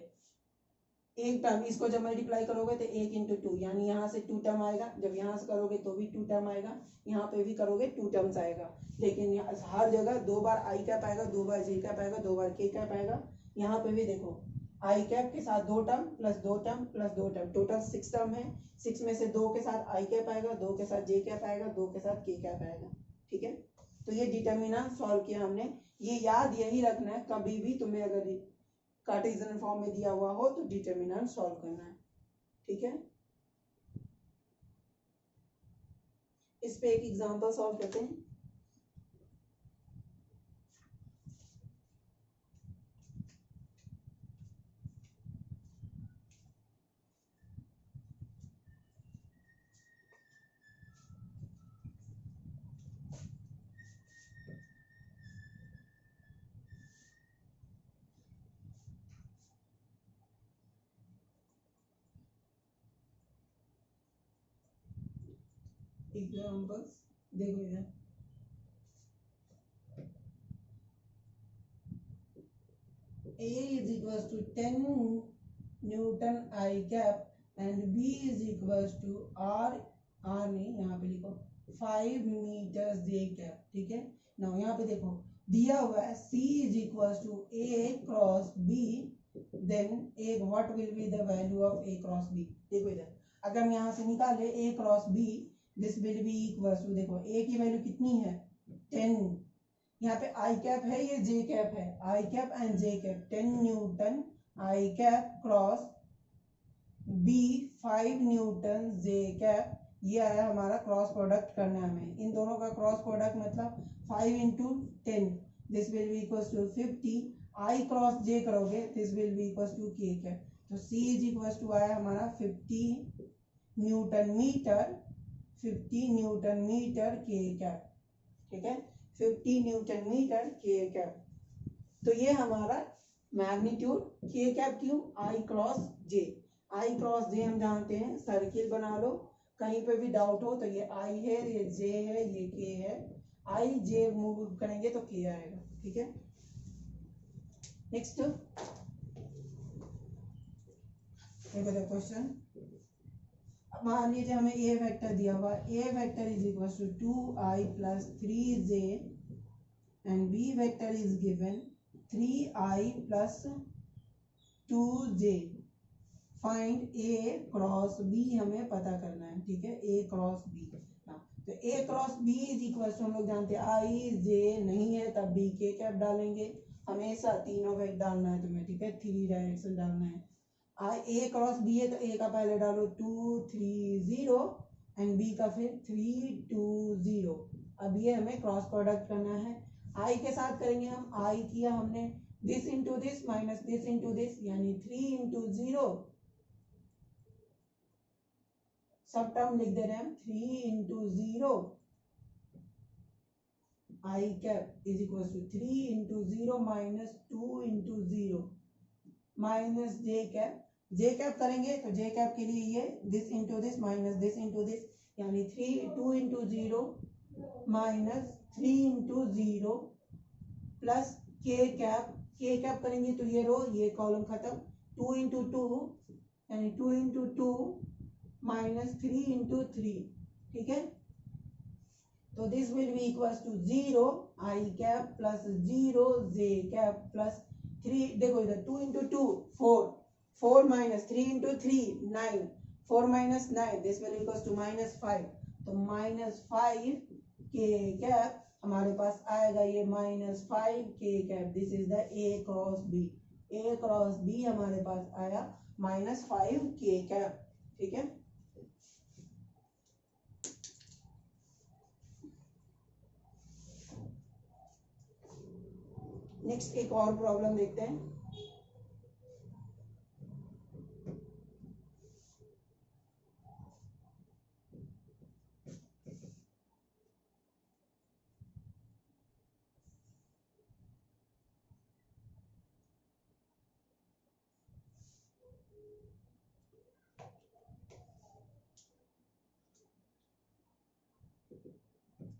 एक टर्म, इसको जब मल्टीप्लाई करोगे तो 1 इंटू 2, यानी यहाँ से 2 टर्म आएगा, जब यहाँ से करोगे तो भी 2 टर्म आएगा, यहाँ पे भी करोगे 2 टर्म्स आएगा, लेकिन हर जगह 2 बार आई कैप आएगा, 2 बार जे कैप आएगा, 2 बार के कैप आएगा। यहाँ पे भी देखो आई कैप के साथ 2 term plus 2 term plus 2 term, total 6 term है, 6 में से 2 के साथ आई कैप आएगा, 2 के साथ जे कैप आएगा, 2 के साथ के कैप आएगा। ठीक है, तो ये डिटर्मिनेंट सॉल्व किया हमने। ये याद यही रखना है, कभी भी तुम्हें अगर कार्टेशियन फॉर्म में दिया हुआ हो तो डिटर्मिनेंट सॉल्व करना है। ठीक है, इस पे एक एग्जांपल सॉल्व करते हैं। एग्जांपल्स देखो इधर, A is equals to 10 Newton I cap and B is equals to R नहीं, यहाँ पे लिखो 5 meters J cap। ठीक है, ना यहाँ पे देखो दिया हुआ है C is equals to A cross B, then A what will be the value of A cross B। देखो इधर अगर हम यहाँ से निकाले A cross B, this will be equals to, देखो A की वैल्यू कितनी है 10, यहाँ पे आई कैप है, ये जे कैप है, I cap and J cap, 10 newton I cap cross B 5 newton J cap, ये आया हमारा क्रॉस प्रोडक्ट करना है हमें, इन दोनों का क्रॉस प्रोडक्ट मतलब 5 into 10, this will be equals to 50, I cross J करोगे this will be equals to K cap, तो सी इज इक्वल्स टू आया हमारा 50 newton metre, 50 newton metre K cap. ठीक है, 50 न्यूटन मीटर के कैप, तो ये हमारा मैग्नीट्यूड के कैप क्यों, आई क्रॉस जे, आई क्रॉस जे हम जानते हैं, सर्किल बना लो, कहीं पे भी डाउट हो तो ये आई है, ये जे है, ये के है, आई जे मूव करेंगे तो के आएगा। ठीक है, नेक्स्ट देखो क्वेश्चन, मान लीजिए हमें ए वेक्टर दिया हुआ, A vector is equal to 2i plus 3j and B vector is given 3i plus 2j, find A cross B हमें पता करना है। ठीक है, ए क्रॉस बी, तो A cross B is equal to हम लोग जानते हैं आई जे नहीं है तब भी के कैप डालेंगे, हमेशा तीनों वेक्टर डालना है तुम्हें। ठीक है, 3 डायरेक्शन डालना है, ए क्रॉस बी है तो ए का पहले डालो 2 3 0 एंड बी का फिर 3 2 0। अब ये हमें क्रॉस प्रोडक्ट करना है, आई के साथ करेंगे हम, आई किया हमने this into this minus this into this, यानी 3 इंटू 0, सब टर्म लिख दे रहे हैं हम, 3 into 0 i cap is equal to 3 into 0 minus 2 into 0 minus j cap, j cap करेंगे तो जे कैप के लिए ये this into this minus this into this, यानी 2 इंटू 0 माइनस 3 इंटू 0 प्लस के कैप करेंगे तो ये रो ये कॉलम खत्म, 2 इंटू 2 यानी 2 इंटू 2 माइनस 3 इंटू 3। ठीक है, तो this will be equals to 0 i cap plus 0 j cap plus 3, देखो इधर 2 into 2 4, 4 minus 3 into 3 9, 4 minus 9 this will equals to -5, तो -5 के कैप हमारे पास आएगा ये -5 k cap, this is the A cross B, A cross B हमारे पास आया -5 k cap, ठीक है। नेक्स्ट एक और प्रॉब्लम देखते हैं।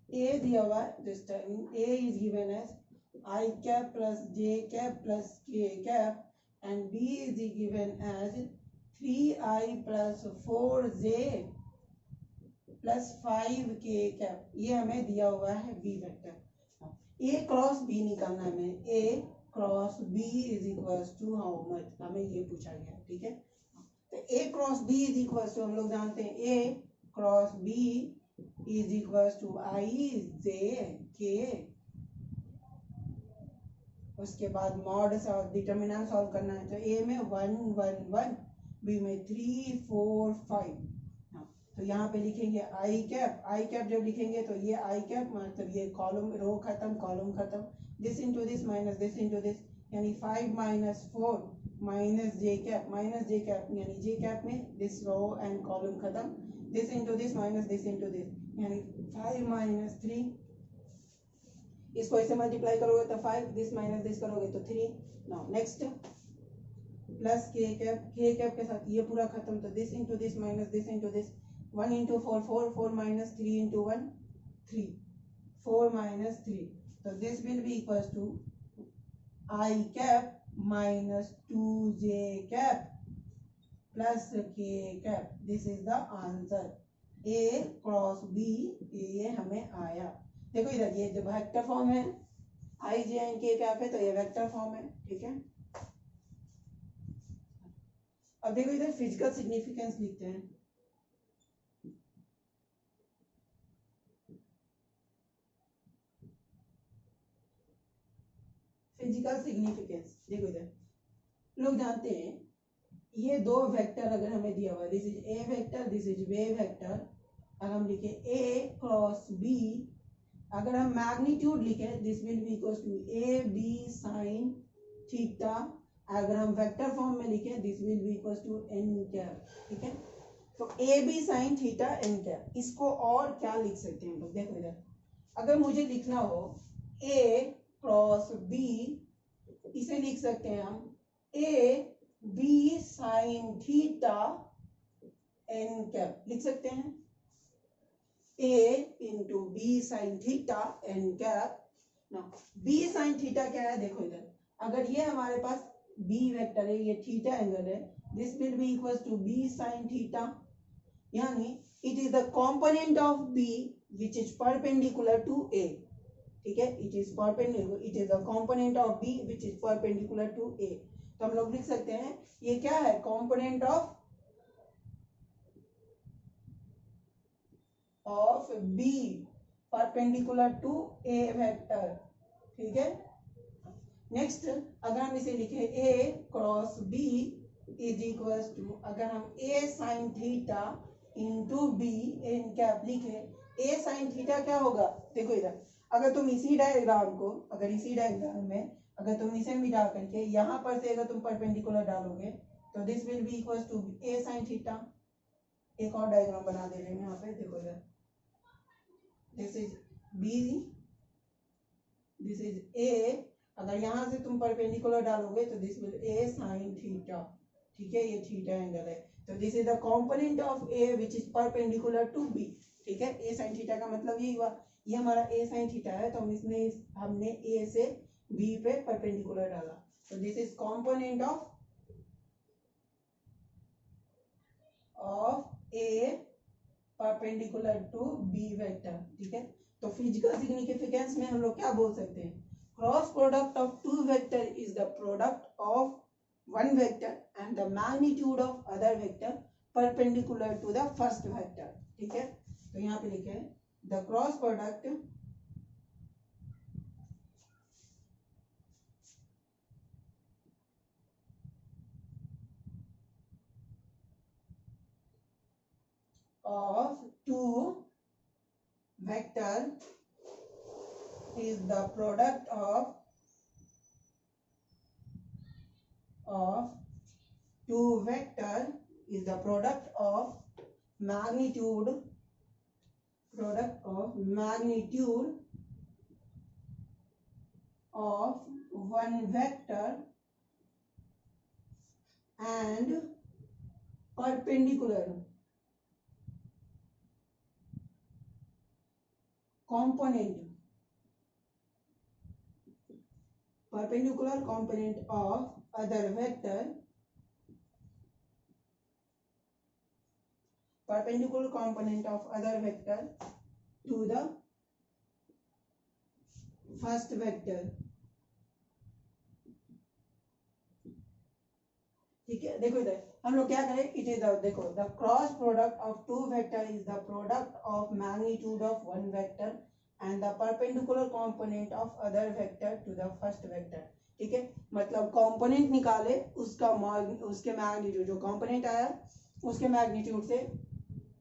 ए दिया हुआ है, this time A is given as I cap plus j cap plus k cap and b is given as 3i plus 4j plus 5k cap, ये हमें दिया हुआ है b vector. a cross b निकालना है हमें, a cross b is equals to how much, हमें ये पूछा गया, ठीक है। तो a cross b is equals to, हम लोग जानते हैं a cross b is equals to i j k, उसके बाद मॉड डिटर्मिनेंट सॉल्व करना है, तो ए में 1 1 1, बी में 3 4 5, तो यहाँ पे लिखेंगे आई कैप जब लिखेंगे तो ये आई कैप मतलब ये कॉलम रो खत्म कॉलम खत्म, this into this minus this into this, यानी 5 माइनस 4 माइनस जे कैप यानी जे कैप में दिस रो एंड कॉलम खत्म, this into this minus this into this, यानी 5 माइनस 3, इसको ऐसे मल्टीप्लाई करोगे तो 5, दिस माइनस दिस करोगे तो 3। नाउ नेक्स्ट प्लस के कैप के साथ ये पूरा खत्म, तो this into this minus this into this, 1 into 4 4 4 minus 3 into 1 3 4 minus 3, तो this will be equals to I cap minus 2j cap plus के cap, this is the answer, A cross B ये हमें आया। देखो इधर ये जो वेक्टर फॉर्म है आई जे एन के कैप है, तो ये वेक्टर फॉर्म है, ठीक है। अब देखो इधर फिजिकल सिग्निफिकेंस लिखते हैं, फिजिकल सिग्निफिकेंस देखो इधर लोग जानते हैं ये दो वेक्टर अगर हमें दिया हुआ, this is A vector this is B vector, अगर हम लिखे ए क्रॉस बी, अगर हम मैग्नीट्यूड लिखे this will be equals to A B sine theta, अगर हम वेक्टर फॉर्म में लिखे this will be equals to N cap, ठीक है। तो A B sine theta N cap, इसको और क्या लिख सकते हैं हम लोग, देखो इधर अगर मुझे लिखना हो ए क्रॉस बी, इसे लिख सकते हैं हम A B sine theta N cap, लिख सकते हैं a into B sine theta N cap. ना बी साइन थीटा क्या है, देखो इधर अगर ये हमारे पास b वेक्टर है, ये थीटा एंगल है, this will be equals to b sine theta, यानी it is the component of b which is perpendicular to a, ठीक है, it is perpendicular, it is the component of b which is perpendicular to a, तो हम लोग लिख सकते हैं ये क्या है, component of B perpendicular to A vector, ठीक है। नेक्स्ट अगर हम इसे लिखे A cross B is equals to, अगर हम A sine theta into B N cap लिखे, A साइन थीटा क्या होगा, देखो इधर अगर तुम इसी डायग्राम को, अगर इसी डायग्राम में अगर तुम इसे मिटा करके यहाँ पर से अगर तुम परपेंडिकुलर डालोगे तो this will be equals to A sine theta. एक और डायग्राम बना दे रहे हैं यहाँ पे, देखो इधर this is B, this is A, अगर यहाँ से तुम परपेंडिकुलर डालोगे तो this will A sine theta, ठीक है, ये थीटा एंगल है, तो this is the component of A which is perpendicular to B, ठीक है। A साइन थीटा का मतलब ये हुआ, ये हमारा A साइन थीटा है, तो हमने A से B पे परपेंडिकुलर डाला, तो this is component of A perpendicular to B vector, ठीक है। तो फिजिकल सिग्निफिकेंस में हम लोग क्या बोल सकते हैं, cross product of two vector is the product of one vector and the magnitude of other vector perpendicular to the first vector. ठीक है, तो यहाँ पे लिखे the cross product of two vector is the product of two vector is the product of magnitude of one vector and perpendicular component of other vector to the first vector। ठीक है, देखो इधर हम लोग क्या करें, इट इज देखो the cross product of two vector is the product of magnitude of one vector and the perpendicular component of other vector to the first vector. ठीक है, मतलब कंपोनेंट निकाले उसका उसके मैग्नीट्यूड, जो कंपोनेंट आया उसके मैग्नीट्यूड से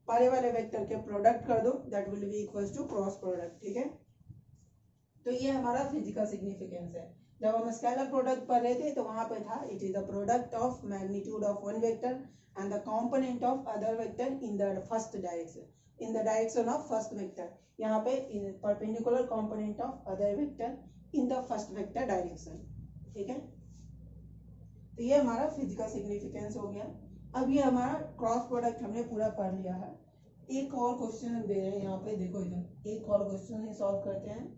परे वाले वेक्टर के प्रोडक्ट कर दो, that will be equals to cross product. ठीक है, तो ये हमारा फिजिकल सिग्निफिकेंस है। जब हम स्केलर प्रोडक्ट पढ़ रहे थे तो वहां पे था it is the product of magnitude of one vector and the component of other vector in the first direction, in the direction of first vector. यहाँ पे perpendicular component of other vector in the first vector direction. ठीक है, तो ये हमारा physical significance हो गया। अब ये हमारा क्रॉस प्रोडक्ट हमने पूरा पढ़ लिया है। एक और क्वेश्चन दे रहे हैं यहाँ पे, देखो इधर एक और क्वेश्चन सॉल्व करते हैं।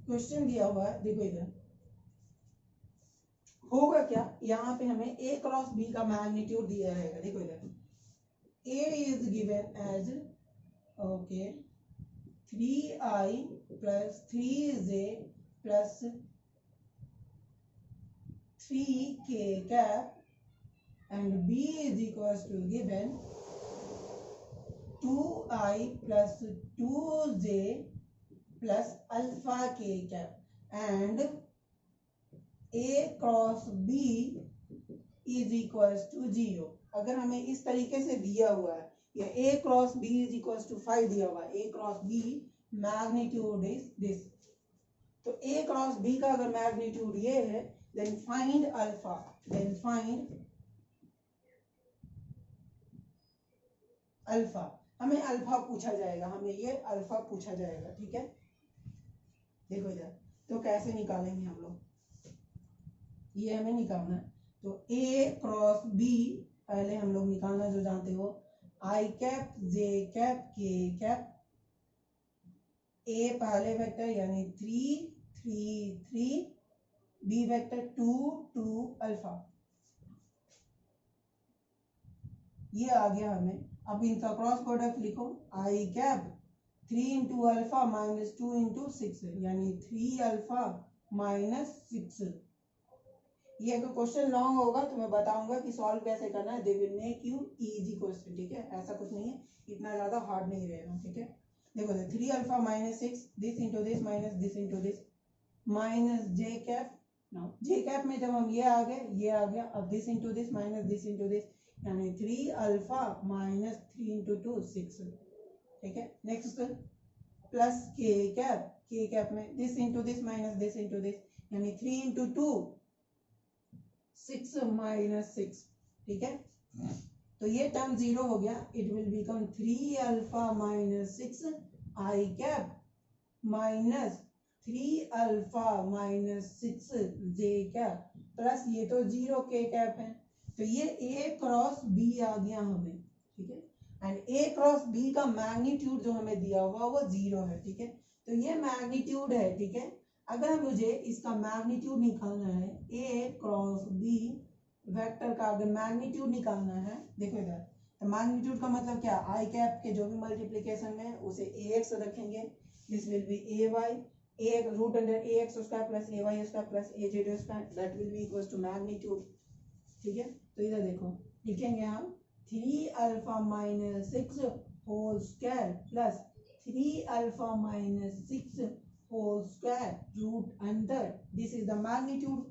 क्वेश्चन दिया हुआ है, देखो इधर होगा क्या, यहाँ पे हमें a क्रॉस b का मैग्नीट्यूड दिया रहेगा। देखो इधर a is given as okay 3i plus 3j plus 3k cap and b is equal to given 2i plus 2j plus alpha k cap and a cross b is equal to 0। अगर हमें इस तरीके से दिया हुआ है, या a cross b is equal to 5 दिया हुआ है, a cross b magnitude is this, तो a क्रॉस b का अगर मैग्नीट्यूड ये है, then find alpha, then find alpha. हमें अल्फा पूछा जाएगा, हमें ये अल्फा पूछा जाएगा। ठीक है, देखो इधर तो कैसे निकालेंगे हम लोग, ये हमें निकालना है। तो a क्रॉस b पहले हम लोग निकालना जो जानते हो, i cap j cap k cap, a पहले वेक्टर यानी 3 3 3, b वेक्टर 2 2 अल्फा, ये आ गया हमें। अब इनका क्रॉस प्रोडक्ट लिखो, i cap 3 into alpha minus 2 into 6 यानी 3 अल्फा माइनस 6। ये अगर क्वेश्चन लॉन्ग होगा तो मैं बताऊंगा कि सॉल्व कैसे करना है, they will make you easy question. ठीक है, ऐसा कुछ नहीं है, इतना ज्यादा हार्ड नहीं रहेगा। ठीक है, देखो 3 alpha minus 6, this into this minus this into this minus j cap. Now J cap में जब हम ये आ गए, ये आ गया, अब this into this minus this into this यानी 3 अल्फा माइनस 3 इंटू 2 6। ठीक है, नेक्स्ट प्लस के कैप में this into this minus this into this यानी 3 इंटू 2 6 माइनस 6। ठीक है, तो ये टर्म 0 हो गया, it will become 3 alpha minus 6 I cap minus 3 alpha minus 6 J cap plus ये तो 0 के कैप है, तो ये a क्रॉस b आ गया हमें। ठीक है, एंड a क्रॉस b का मैग्नीट्यूड जो हमें दिया हुआ वो 0 है। ठीक है, तो ये मैग्नीट्यूड है। ठीक है, अगर मुझे इसका मैग्नीट्यूड निकालना है, ए क्रॉस बी वेक्टर का अगर मैग्नीट्यूड निकालना है, देखो इधर, तो मैग्नीट्यूड का मतलब क्या, आई कैप के जो भी मल्टीप्लीकेशन में उसे ए एक्स रखेंगे, this will be A Y, A root under A X square plus A Y square plus A Z square, that will be equals to magnitude. ठीक है, तो इधर देखो लिखेंगे हम 3 alpha minus 6 whole square plus 3 alpha minus 6 whole square root under, this is the magnitude.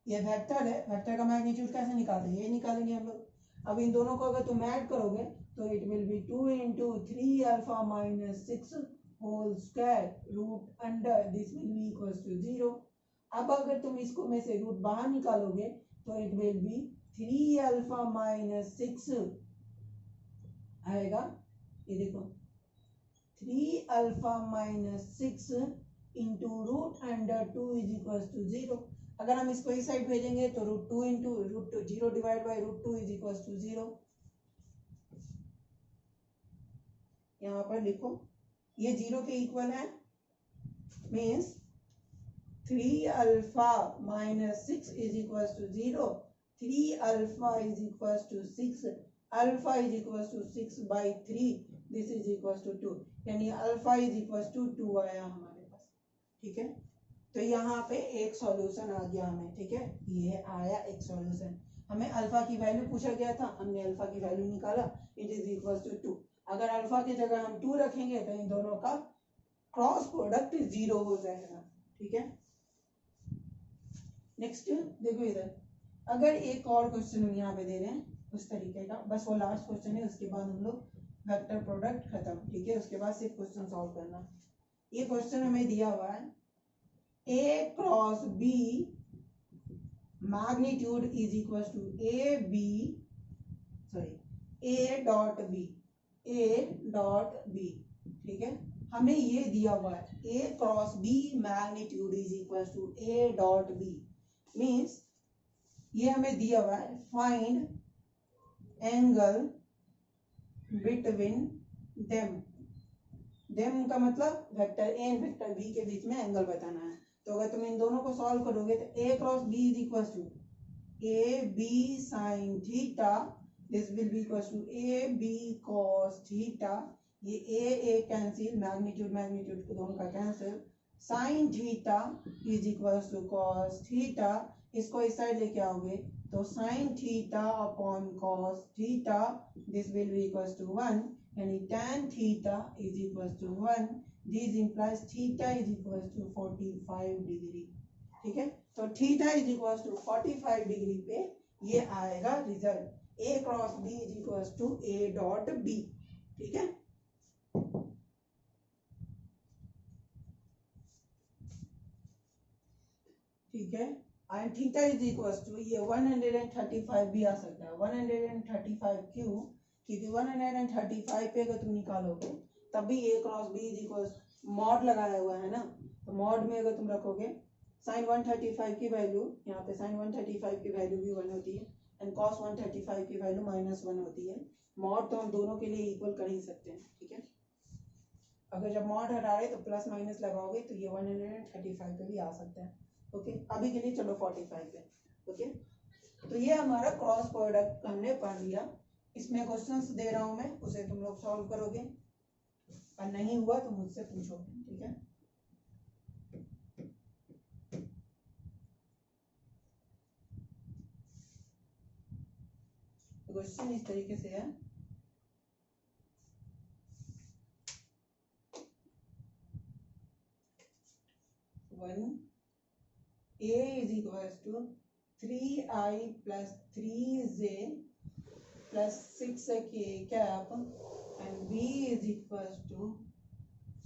ये vector है, vector का मैग्नीट्यूड कैसे निकालेंगे, ये निकालेंगे हम लोग। अब इन दोनों को अगर तुम ऐड करोगे तो it will be 2 into 3 alpha minus 6 whole square root under, this will be equals to 0। अब अगर तुम इसको में से रूट बाहर निकालोगे तो it will be 3 alpha minus 6 आएगा, ये देखो 3 alpha minus 6 into root under 2 is equals to 0। अगर हम इसको इस साइड भेजेंगे तो root 2 into root 2 0 divide by root 2 is equals to 0। यहाँ पर लिखो ये 0 के इक्वल है, means 3 alpha minus 6 is equals to 0, 3 alpha is equals to 6, alpha is equals to 6 by 3, this is equals to 2, यानी अल्फा इज इक्वल्स टू 2 आया हमारे पास। ठीक है, तो यहाँ पे एक सॉल्यूशन आ गया हमें। ठीक है, ये आया एक सॉल्यूशन, हमें अल्फा की वैल्यू पूछा गया था, हमने अल्फा की वैल्यू निकाला, इट इज इक्वल्स टू 2। अगर अल्फा की जगह हम 2 रखेंगे तो इन दोनों का क्रॉस प्रोडक्ट 0 हो जाएगा। ठीक है, नेक्स्ट देखो इधर, अगर एक और क्वेश्चन हम यहाँ पे दे रहे हैं उस तरीके का, बस वो लास्ट क्वेश्चन है, उसके बाद हम लोग वेक्टर प्रोडक्ट खत्म। ठीक है, उसके बाद सिर्फ क्वेश्चन सॉल्व करना। ये क्वेश्चन हमें दिया हुआ है, A cross B magnitude is equals to A dot B। ठीक है, हमें ये दिया हुआ है A cross B magnitude is equals to A dot B, means ये हमें दिया हुआ है, फाइंड एंगल बिटवीन देम का मतलब vector A and vector B के बीच में एंगल बताना है। तो अगर तुम इन दोनों को सॉल्व करोगे तो A cross B is equal to A B sine theta, this will be equal to A B cos theta, ये ए कैंसिल, मैग्नीट्यूड को दोनों का cancel, sine theta is equal to cos theta, इसको इस side लेके आओगे तो sine theta upon cos theta, this will be equal to 1, यानी tan theta is equals to 1, this implies theta is equals to 45 degree. ठीक है, तो theta is equals to 45 degree पे ये आएगा result, A cross B is equals to A dot B। ठीक है, ठीक है, and theta is equals to ये 135 भी आ सकता है, 135 क्यों, क्योंकि 135 पे अगर तुम निकालोगे तब भी A cross B is equals, mod लगाया हुआ है ना, तो मॉड में अगर तुम रखोगे साइन 135 की वैल्यू, यहाँ पे साइन 135 की वैल्यू भी 1 होती है एंड कॉस 135 की वैल्यू -1 होती है। मॉड तो हम दोनों के लिए इक्वल कर ही सकते हैं। ठीक है, अगर जब मॉड हटा रहे तो प्लस माइनस लगाओगे तो ये 135 पे भी आ सकता है। ओके, अभी के लिए चलो 45 पे। ओके, तो ये हमारा क्रॉस प्रोडक्ट हमने पढ़ लिया, इसमें क्वेश्चंस दे रहा हूं मैं, उसे तुम लोग सॉल्व करोगे, और नहीं हुआ तो मुझसे पूछो। ठीक है, क्वेश्चन इस तरीके से है, one A is equals to 3i plus 3j plus 6k cap and B is equals to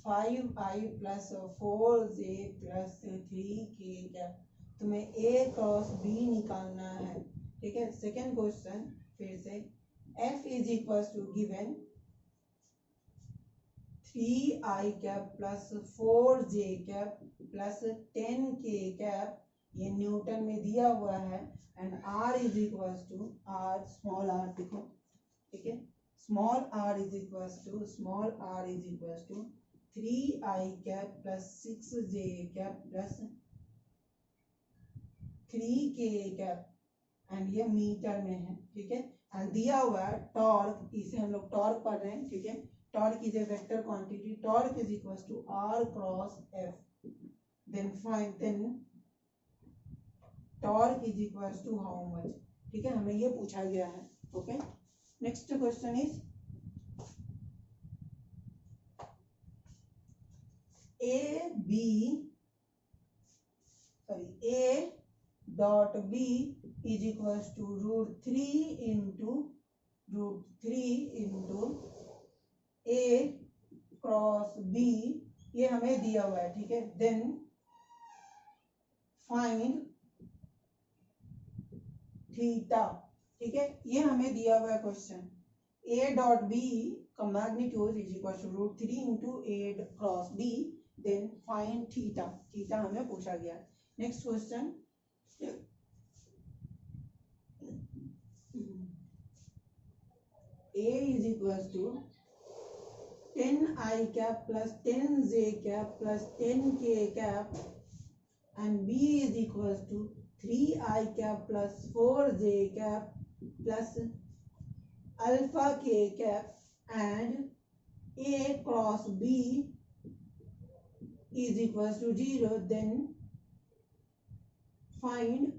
5i plus 4j plus 3k cap। तुम्हें A क्रॉस B निकालना है। ठीक है, सेकेंड क्वेश्चन फिर से, F is equals to given 3i cap plus 4j cap plus 10k cap, ये newton में दिया हुआ है, and R is equals to R, small r देखो। ठीक है, small r is equals to 3i plus 6j plus 3k and ये metre में है, ठीक है। एंड दिया हुआ है टॉर्क, इसे हम लोग टॉर्क पढ़ रहे हैं, ठीक है। Torque is A vector quantity, torque is equal to r cross f, then torque is equal to how much, ठीक है। हमें ये पूछा गया है, okay. Next question is a dot b is equals to √3 into a cross b, ये हमें दिया हुआ है, ठीक है। देन फाइंड थीटा, ठीक है। ये हमें दिया हुआ है क्वेश्चन। a डॉट b का magnitude is equal to √3 into a cross b, then find theta, theta हमें पूछा गया है। नेक्स्ट क्वेश्चन, a is equals to 10i cap plus 10j cap plus 10k cap and b is equals to 3i cap plus 4j cap plus alpha k cap and a cross b is equals to 0, then find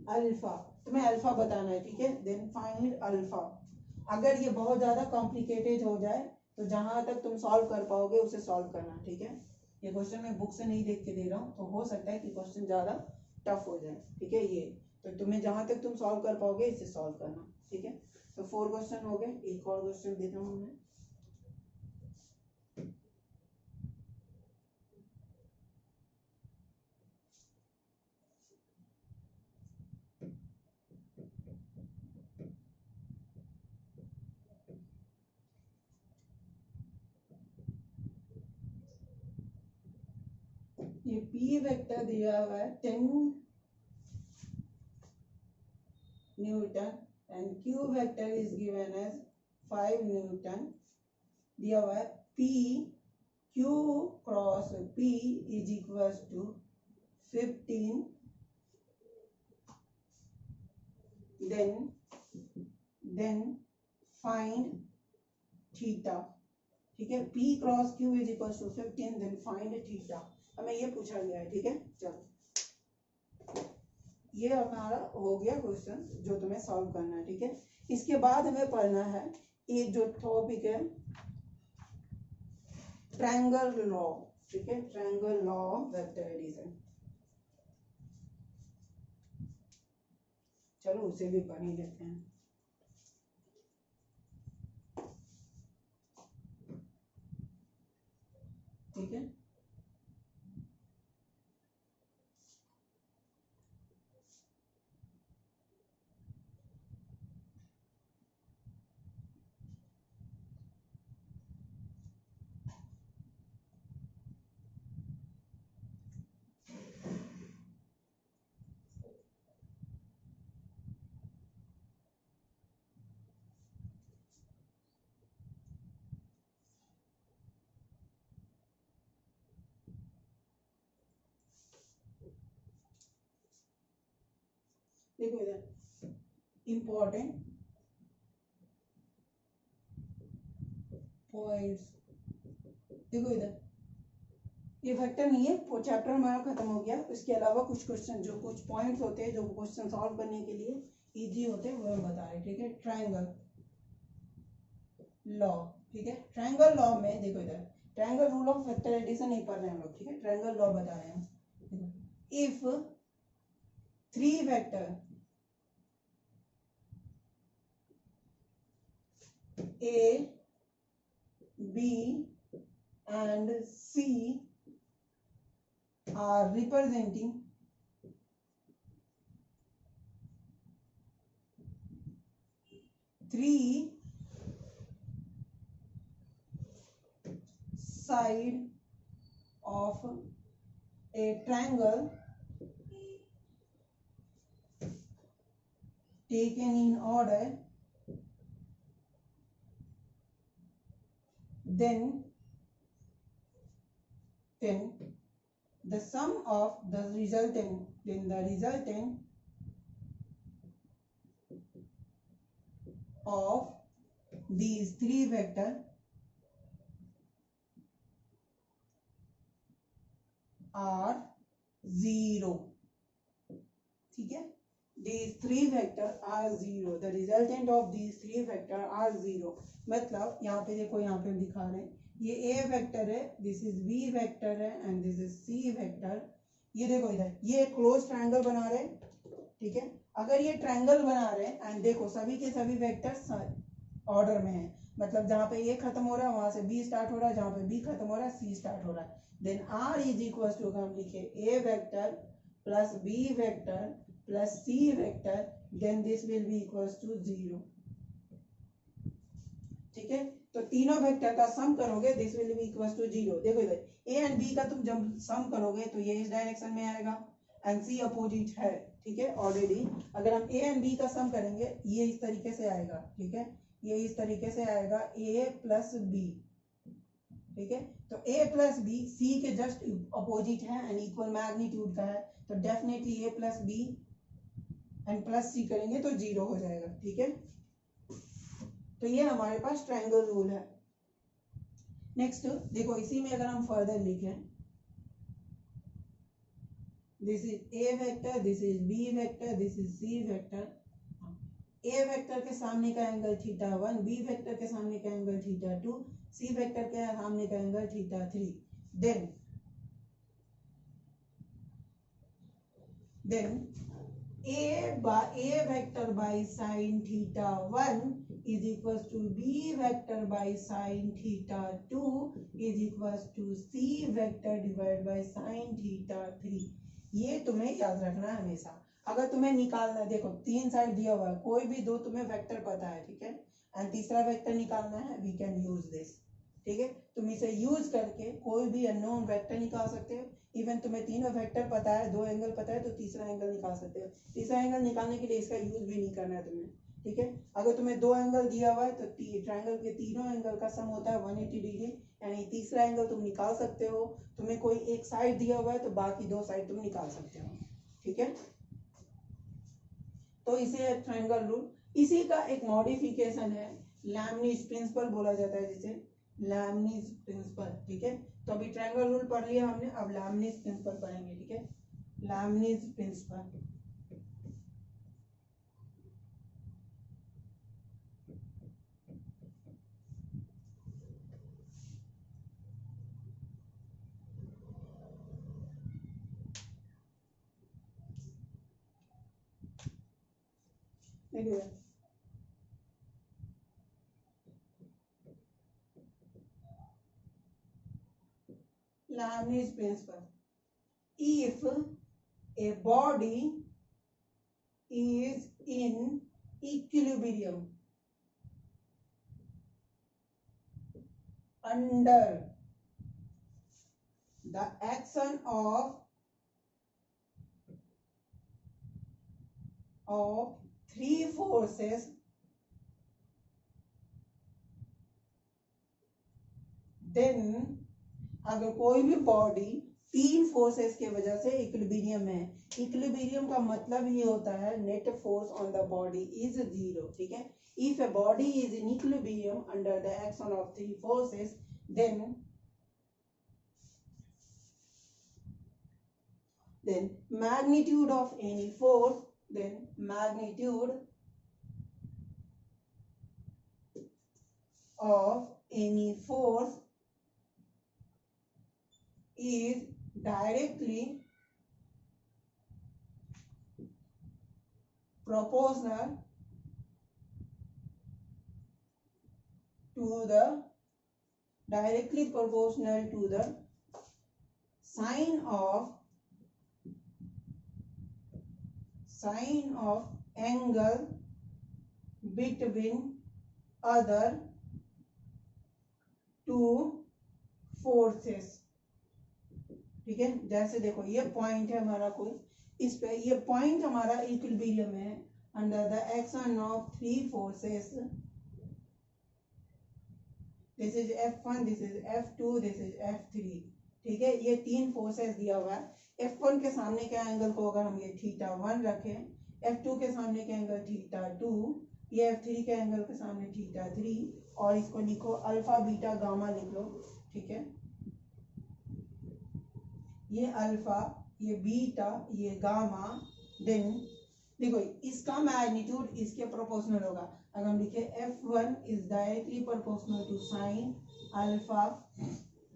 alpha, तुम्हें alpha बताना है, ठीक है। Then find alpha. अगर ये बहुत ज्यादा complicated हो जाए तो जहां तक तुम सॉल्व कर पाओगे उसे सॉल्व करना, ठीक है। ये क्वेश्चन मैं बुक से नहीं देख के दे रहा हूँ, तो हो सकता है कि क्वेश्चन ज्यादा टफ हो जाए, ठीक है। ये तो तुम्हें जहां तक तुम सॉल्व कर पाओगे इसे सॉल्व करना, ठीक है। तो 4 क्वेश्चन हो गए, एक और क्वेश्चन देता हूँ मैं। ये p वेक्टर दिया हुआ है 10 newton and q vector is given as 5 newton. दिया हुआ है p q cross p is equal to 15, then find theta, ठीक है। p cross q is equal to 15, then find theta, हमें ये पूछा गया है, ठीक है। चलो, ये हमारा हो गया क्वेश्चन जो तुम्हें सॉल्व करना है, ठीक है। इसके बाद हमें पढ़ना है ये जो टॉपिक है ट्रायंगल लॉ, ठीक है। Triangle law of vector addition, चलो उसे भी पढ़ ही लेते हैं। ठीक है, देखो इधर इंपॉर्टेंट पॉइंट्स, देखो इधर ये वेक्टर नहीं है, वो चैप्टर हमारा खत्म हो गया। इसके अलावा कुछ क्वेश्चन जो कुछ पॉइंट्स होते हैं जो क्वेश्चन सॉल्व करने के लिए इजी होते हैं वो हम बता रहे हैं, ठीक है। ट्रायंगल लॉ, ठीक है। ट्रायंगल लॉ में देखो इधर triangle rule of vector addition नहीं पढ़ रहे हैं हम लोग, ठीक है। ट्रायंगल लॉ बता रहे हैं। If 3 vector A, B and C are representing three sides of a triangle taken in order, then then the sum of the resultant of these three vector are 0. ठीक है, these three vector are 0. The resultant of these three vector are 0. मतलब यहाँ पे देखो, यहाँ पे हम दिखा रहे हैं ये A वेक्टर है, दिस इज B वेक्टर है and this is C vector. ये देखो इधर ये क्लोज ट्रायंगल बना रहे हैं. ठीक है, अगर ये ट्रायंगल बना रहे हैं एंड देखो सभी के सभी वेक्टर्स ऑर्डर में है, मतलब जहाँ पे A खत्म हो रहा है वहां से B स्टार्ट हो रहा है, जहाँ पे B खत्म हो रहा है C स्टार्ट हो रहा है. Then R is equal to, हम लिखे A vector plus B vector plus C vector, then this will be equal to 0. ठीक है, तो तीनों वेक्टर का सम करोगे this will be equal to 0. देखो इधर A एंड B का तुम जब सम करोगे तो ये इस डायरेक्शन में आएगा एंड C अपोजिट है. ठीक है, ऑलरेडी अगर हम A एंड B का सम करेंगे ये इस तरीके से आएगा. ठीक है, ये इस तरीके से आएगा A प्लस B. ठीक है, तो A प्लस B C के जस्ट अपोजिट है एंड इक्वल मैग्नीट्यूड का है, तो definitely A plus B and plus C करेंगे तो 0 हो जाएगा. ठीक है, तो ये हमारे पास ट्रायंगल रूल है. नेक्स्ट देखो, इसी में अगर हम फर्दर लिखें, this is A vector, this is B vector, this is C vector. A vector के सामने का एंगल θ1, B वेक्टर के सामने का एंगल θ2, C वेक्टर के सामने का angle θ3. Then A vector by sin θ1 is equals to B vector by sin θ2 is equals to C vector divide by sin θ3. ये तुम्हें याद रखना है हमेशा. अगर तुम्हें निकालना है, देखो तीन साइड दिया हुआ है, कोई भी दो तुम्हें वेक्टर पता है. ठीक है, एंड तीसरा वेक्टर निकालना है, वी कैन यूज दिस. ठीक है, तुम इसे यूज करके कोई भी अननोन वेक्टर निकाल सकते हो. इवन तुम्हें तीनों वेक्टर पता है, दो एंगल पता है, तो तीसरा एंगल निकाल सकते हो. तीसरा एंगल निकालने के लिए इसका यूज भी नहीं करना है तुम्हें. ठीक है, अगर तुम्हें दो एंगल दिया हुआ है तो ट्रायंगल के तीनों एंगल का सम होता है 180 डिग्री, यानी तीसरा एंगल तुम निकाल सकते हो. तुम्हें कोई एक साइड दिया हुआ है तो बाकी दो साइड तुम निकाल सकते हो. ठीक है, तो इसे ट्रायंगल रूल. इसी का एक मॉडिफिकेशन है, लैमनीज प्रिंसिपल बोला जाता है जिसे, लैमनीज प्रिंसिपल. ठीक है, तो अभी ट्रायंगल रूल पढ़ लिया हमने, अब लैमनीज प्रिंसिपल पढ़ेंगे. ठीक है, लैमनीज प्रिंसिपल. देखिए Leibniz principle. If a body is in equilibrium under the action of three forces, then अगर कोई भी बॉडी तीन फोर्सेस के वजह से इक्विलिब्रियम है, इक्विलिब्रियम का मतलब ये होता है net force on the body is 0. ठीक है, if a body is in equilibrium under the action of three forces, then magnitude of any force, then magnitude of any force is directly proportional to the sine of angle between other two forces. ठीक है, जैसे देखो ये point है हमारा कोई, इस पे ये पॉइंट हमारा इक्विलिब्रियम है under the action of three forces. This is F1, this is F2, this is F3. ठीक है। ये 3 फोर्सेस दिया हुआ है। F1 के सामने के एंगल को अगर हम ये θ1 रखें, F2 के सामने के एंगल θ2, ये F3 के एंगल के सामने θ3, और इसको लिखो अल्फा बीटा गामा लिख लो, ठीक है। ये अल्फा, ये बीटा, ये गामा, देन देखो इसका मैग्नीट्यूड इसके प्रोपोर्शनल होगा। अगर हम लिखे F1 is directly proportional to sine alpha,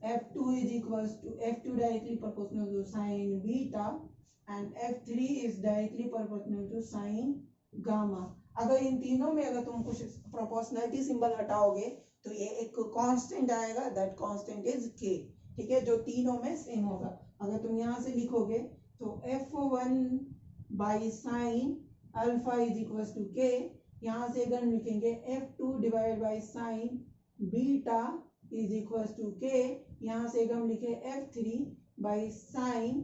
F2 is equals to F2 directly proportional to sin beta, and F3 is directly proportional to sin gamma। अगर इन तीनों में अगर तुम कुछ प्रोपोर्शनलिटी सिंबल हटाओगे तो ये एक कांस्टेंट आएगा, दैट कांस्टेंट इज k, ठीक है, जो तीनों में सेम होगा। अगर तुम यहाँ से लिखोगे तो F1 by sine alpha is equals to k, यहाँ से अगर हम लिखेंगे F2 divide by sine beta is equals to k, यहाँ से अगर हम लिखे F3 by sine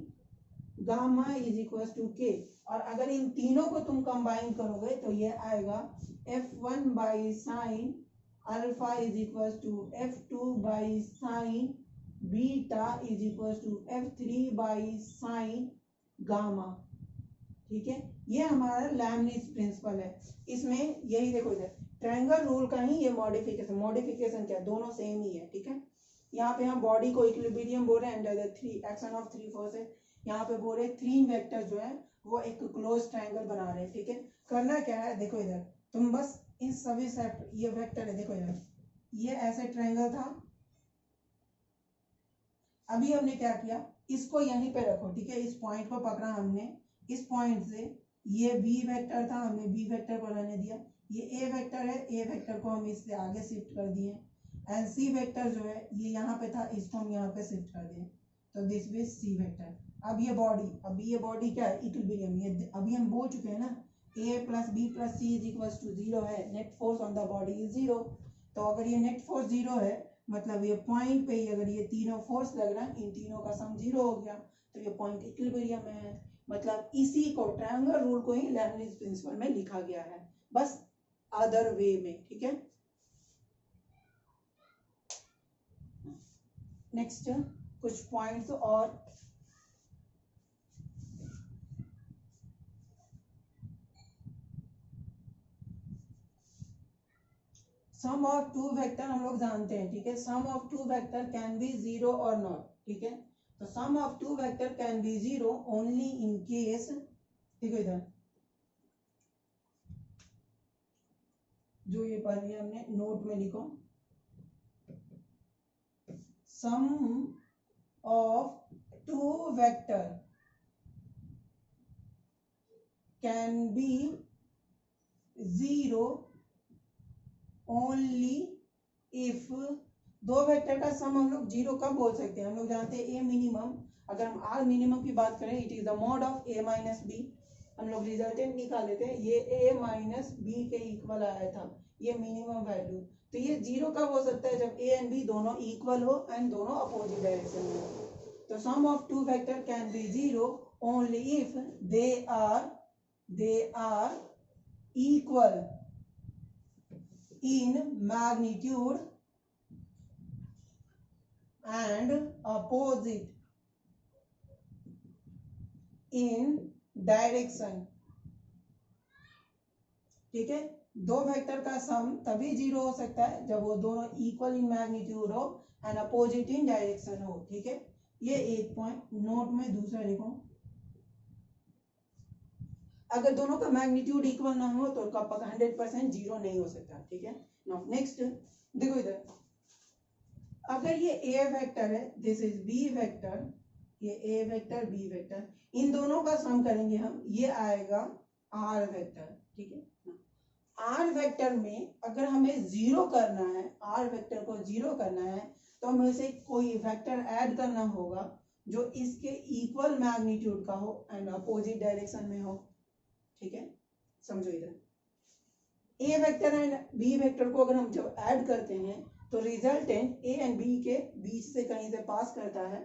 gamma is equals to k, और अगर इन तीनों को तुम कंबाइन करोगे तो ये आएगा F1 by sine alpha is equals to F2 by sine beta is equals to F3 by sine gamma, ठीक है। ये हमारा लैमनिज प्रिंसिपल है। इसमें यही देखो इधर ट्रायंगल रूल का ही ये मॉडिफिकेशन क्या है, दोनों सेम ही है, ठीक है। यहाँ पे हम बॉडी को इक्विलिब्रियम बोल रहे हैं under the 3 action of 3 forces. यहाँ पे बोल रहे 3 वेक्टर जो है वो एक क्लोज ट्रायंगल बना रहे हैं, ठीक है। करना क्या है, देखो इधर तुम बस इन सभी सेट, ये वेक्टर है, देखो इधर ये ऐसे ट्रायंगल था, अभी हमने क्या किया, इसको यहीं पे रखो, ठीक है। इस पॉइंट को पकड़ा हमने, इस पॉइंट से ये बी वेक्टर था, हमने बी वेक्टर को रहने दिया, ये ए वेक्टर है, ए वेक्टर को हम इससे आगे शिफ्ट कर दिए, एंड सी वेक्टर जो है ये यहाँ पे था, इसको हम यहाँ पे शिफ्ट कर दिए, तो दिस विज सी वेक्टर। अब ये बॉडी, अभी ये बॉडी क्या है, इक्विलिब्रियम। ये अभी हम बोल चुके हैं ना, a plus B plus C is equals to 0 है, net force on the body is 0। तो अगर ये नेट फोर्स 0 है, मतलब ये पॉइंट पे ही अगर ये तीनों फोर्स लग रहा है, इन तीनों का सम 0 हो गया, तो ये पॉइंट इक्विलिब्रियम में है। मतलब इसी को ट्रायंगल रूल को ही लैमनिज प्रिंसिपल में लिखा गया है, बस अदर वे में, ठीक है। नेक्स्ट कुछ पॉइंट्स और सम ऑफ 2 वेक्टर हम लोग जानते हैं, ठीक है। Sum of 2 vector can be 0 और नॉट, ठीक है। तो sum of 2 vector can be 0 only in case, देखो इधर जो ये पढ़ी हमने नोट में लिखो, sum of 2 vector can be 0 only if, 2 vector का सम हम लोग 0 कब बोल सकते हैं, हम लोग जानते हैं ए मिनिमम, अगर हम आर मिनिमम की बात करें, it is the mod of A minus B, हम लोग रिजल्टेंट निकाल लेते हैं, ये ए माइनस बी के इक्वल आया था, ये मिनिमम वैल्यू। तो ये 0 कब हो सकता है, जब ए एंड बी दोनों इक्वल हो एंड दोनों अपोजिट डायरेक्शन में हो। तो sum of 2 vector can be 0 only if they are equal in magnitude and opposite in direction, ठीक है। 2 वेक्टर का सम तभी 0 हो सकता है जब वो दोनों इक्वल इन मैग्नीट्यूड हो एंड अपोजिट इन डायरेक्शन हो, ठीक है। ये एक पॉइंट नोट में। दूसरा देखो, अगर दोनों का मैग्नीट्यूड इक्वल ना हो तो उसका 100% 0 नहीं हो सकता, ठीक है। नाउ नेक्स्ट देखो इधर, अगर ये ए वेक्टर है, दिस इज बी वेक्टर, ये ए वेक्टर बी वेक्टर, इन दोनों का सम करेंगे हम, ये आएगा आर वेक्टर, ठीक है। आर वेक्टर में अगर हमें 0 करना है, आर वेक्टर को 0 करना है, तो हमें उसे कोई वेक्टर ऐड करना होगा जो इसके इक्वल मैग्नीट्यूड का हो एंड अपोजिट डायरेक्शन में हो, ठीक है। समझो इधर ए वेक्टर एंड बी वेक्टर को अगर हम जब ऐड करते हैं तो रिजल्टेंट ए एंड बी के बीच से कहीं से पास करता है।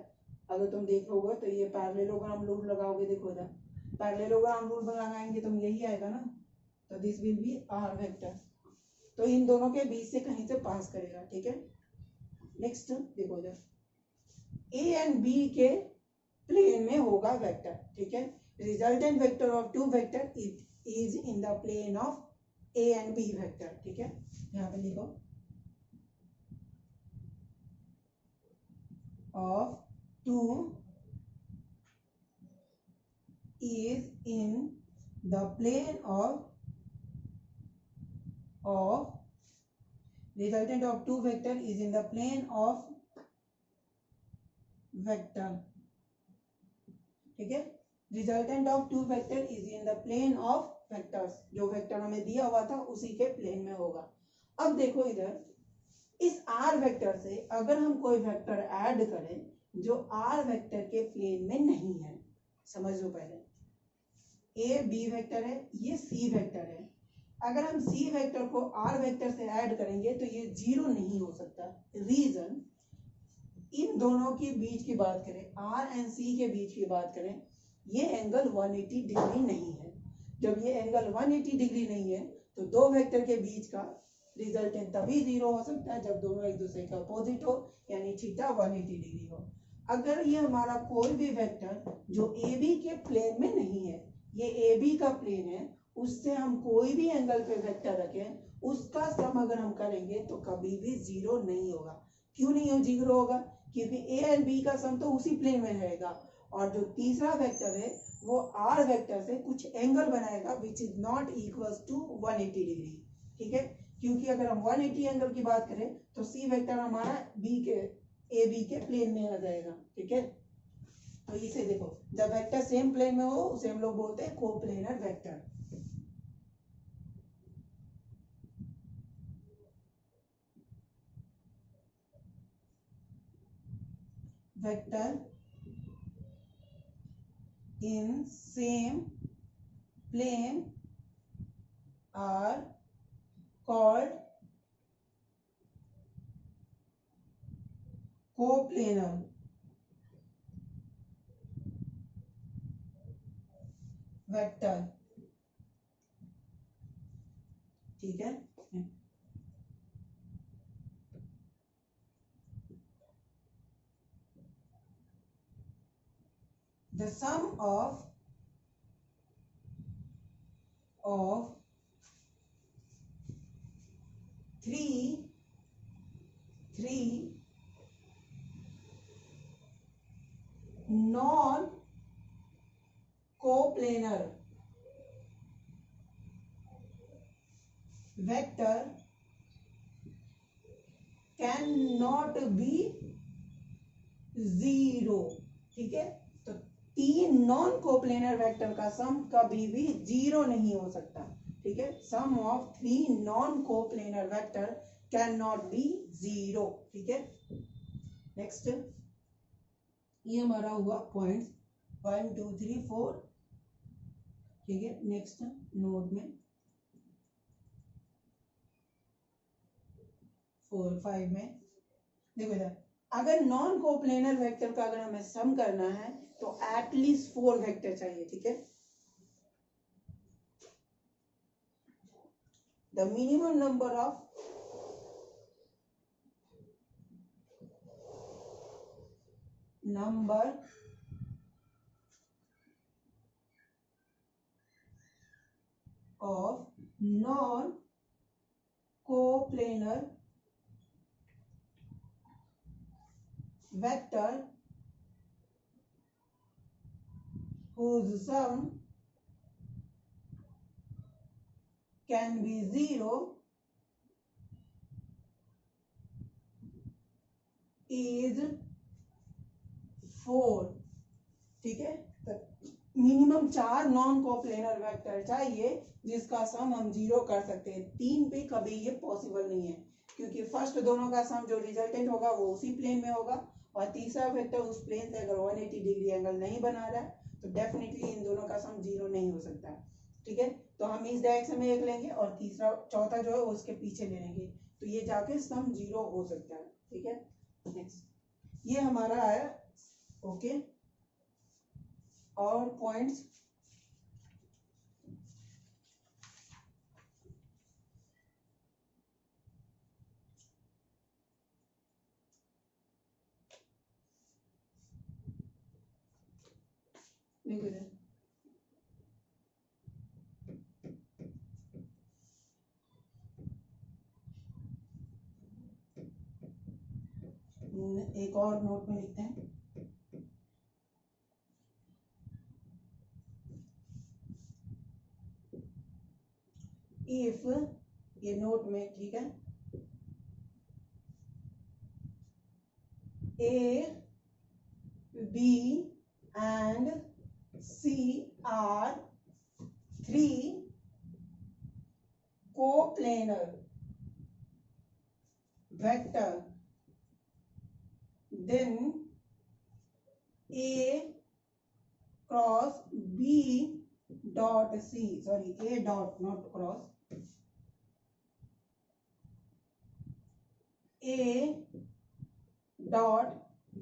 अगर तुम देखोगे तो ये पैरेललोग्राम रूल लगाओगे, देखो इधर पैरेललोग्राम रूल लगाएंगे तो यही आएगा ना, तो this will be R vector, तो इन दोनों के बीच से कहीं से पास करेगा, ठीक है। नेक्स्ट देखो इधर, ए एंड बी के प्लेन में होगा वेक्टर, ठीक है। Resultant vector of two vector is in the plane of A and B vector, ठीक है। यहाँ पे लिखो of 2 is in the plane of resultant of two vector is in the plane of vector, ठीक है। Resultant of two vector is in the plane of vectors, जो vector हमें दिया हुआ था उसी के प्लेन में होगा। अब देखो इधर इस आर वेक्टर से अगर हम कोई वेक्टर ऐड करें जो आर वेक्टर के प्लेन में नहीं है, समझ लो पहले ए बी वेक्टर है, ये सी वेक्टर है। अगर हम सी वेक्टर को आर वेक्टर से ऐड करेंगे तो ये जीरो नहीं हो सकता। रीजन, इन दोनों के बीच की बात करें, आर एंड सी के बीच की बात करें, ये एंगल 180 डिग्री नहीं है। जब ये एंगल 180 डिग्री नहीं है तो दो वेक्टर के बीच का रिजल्टेंट तभी जीरो हो सकता है जब दोनों एक दूसरे के अपोजिट हो, यानी थीटा 180 डिग्री हो। अगर ये हमारा कोई भी वेक्टर जो ए बी के प्लेन में नहीं है, ये ए बी का प्लेन है, उससे हम कोई भी एंगल पे वेक्टर रखें, उसका सम अगर हम करेंगे तो कभी भी जीरो नहीं होगा। क्यों नहीं हो जीरो होगा? क्योंकि ए एंड बी का सम तो उसी प्लेन में रहेगा, और जो तीसरा वेक्टर है वो आर वेक्टर से कुछ एंगल बनाएगा which is not equals to 180 degree, ठीक है। क्योंकि अगर हम 180 एंगल की बात करें तो सी वेक्टर हमारा बी के ए बी के प्लेन में आ जाएगा, ठीक है। तो इसे देखो, जब वेक्टर सेम प्लेन में हो उसे हम लोग बोलते हैं coplanar vector. Vector in same plane are called coplanar vector, ठीक है। The sum of three non coplanar vector cannot be zero, ठीक है। तो तीन नॉन कोप्लेनर वेक्टर का सम कभी भी जीरो नहीं हो सकता, ठीक है। Sum of three non coplanar vector can not be zero, ठीक है। नेक्स्ट, ये हमारा हुआ पॉइंट्स 1 2 3 4, ठीक है। नेक्स्ट नोट में 4 5 में देखो इधर, अगर नॉन कोप्लेनर वेक्टर का अगर हमें सम करना है तो एटलीस्ट 4 वेक्टर चाहिए, ठीक है। The minimum number of non coplanar vector whose sum can be zero is 4, ठीक है। तो मिनिमम 4 नॉन कोप्लेनर वेक्टर चाहिए जिसका सम हम जीरो कर सकते हैं। 3 पे कभी ये पॉसिबल नहीं है, क्योंकि फर्स्ट दोनों का सम जो रिजल्टेंट होगा वो उसी प्लेन में होगा, और तीसरा वेक्टर उस प्लेन से अगर 180 डिग्री एंगल नहीं बना रहा है तो डेफिनेटली इन दोनों का सम जीरो नहीं हो सकता, ठीक है। तो हम इस डायरेक्शन में एक लेंगे और तीसरा चौथा जो है वो उसके पीछे ले लेंगे, तो ये जाके सम जीरो हो सकता है, ठीक है। नेक्स्ट, ये हमारा आया, ओके। और पॉइंट्स, लिखो इधर। एक और नोट में लिखते हैं, इफ, ये नोट में, ठीक है, A, B and C are three coplanar vector, then A cross B dot C, sorry, A dot, not cross, A dot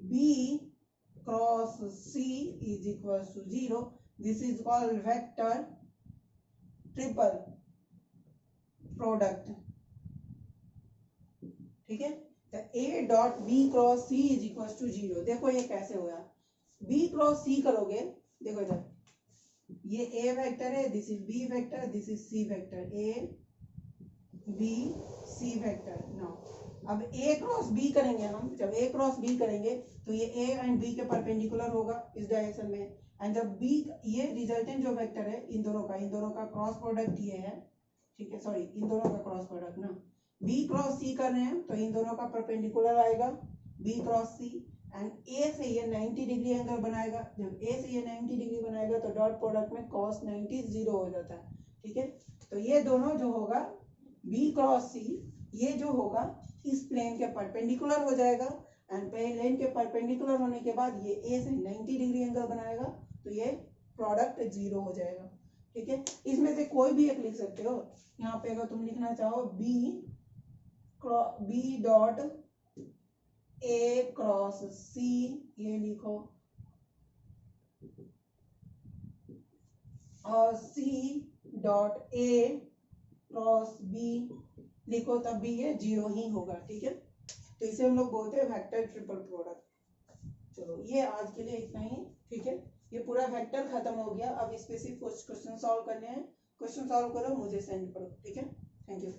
B cross C is equals to 0. This is called vector triple product. ठीक है, तो A dot B cross C is equal to 0। देखो ये कैसे हुआ, B cross C करोगे, देखो इधर ये A वेक्टर है, this is B vector, this is C vector, A B C vector. Now अब A क्रॉस B करेंगे हम, जब A क्रॉस B करेंगे तो ये A एंड B के परपेंडिकुलर होगा इस डायरेक्शन में, एंड जब B, ये रिजल्टेंट जो वेक्टर है इन दोनों का क्रॉस प्रोडक्ट ये है, ठीक है, सॉरी इन दोनों का क्रॉस प्रोडक्ट ना, B क्रॉस C कर रहे हैं तो इन दोनों का परपेंडिकुलर आएगा B cross C, and A से ये 90 डिग्री एंगल बनाएगा, जब A से ये 90 डिग्री बनाएगा तो डॉट प्रोडक्ट में cos 90 0 हो जाता है, ठीक है। तो ये दोनों जो होगा B क्रॉस C, ये जो होगा इस प्लेन के परपेंडिकुलर हो जाएगा, एंड प्लेन के परपेंडिकुलर होने के बाद ये A से 90 डिग्री एंगल बनाएगा तो ये प्रोडक्ट 0 हो जाएगा, ठीक है। इसमें से कोई भी एक लिख सकते हो, यहाँ पे अगर तुम लिखना चाहो B dot A cross C, ये लिखो, और C dot A cross B लिखो, तब भी ये 0 ही होगा, ठीक है। तो इसे हम लोग बोलते हैं वेक्टर ट्रिपल प्रोडक्ट। चलो ये आज के लिए इतना ही, ठीक है, ये पूरा वेक्टर खत्म हो गया। अब इस पे सिर्फ कुछ क्वेश्चन सॉल्व करने हैं, क्वेश्चन सॉल्व करो, मुझे सेंड करो, ठीक है। Thank you.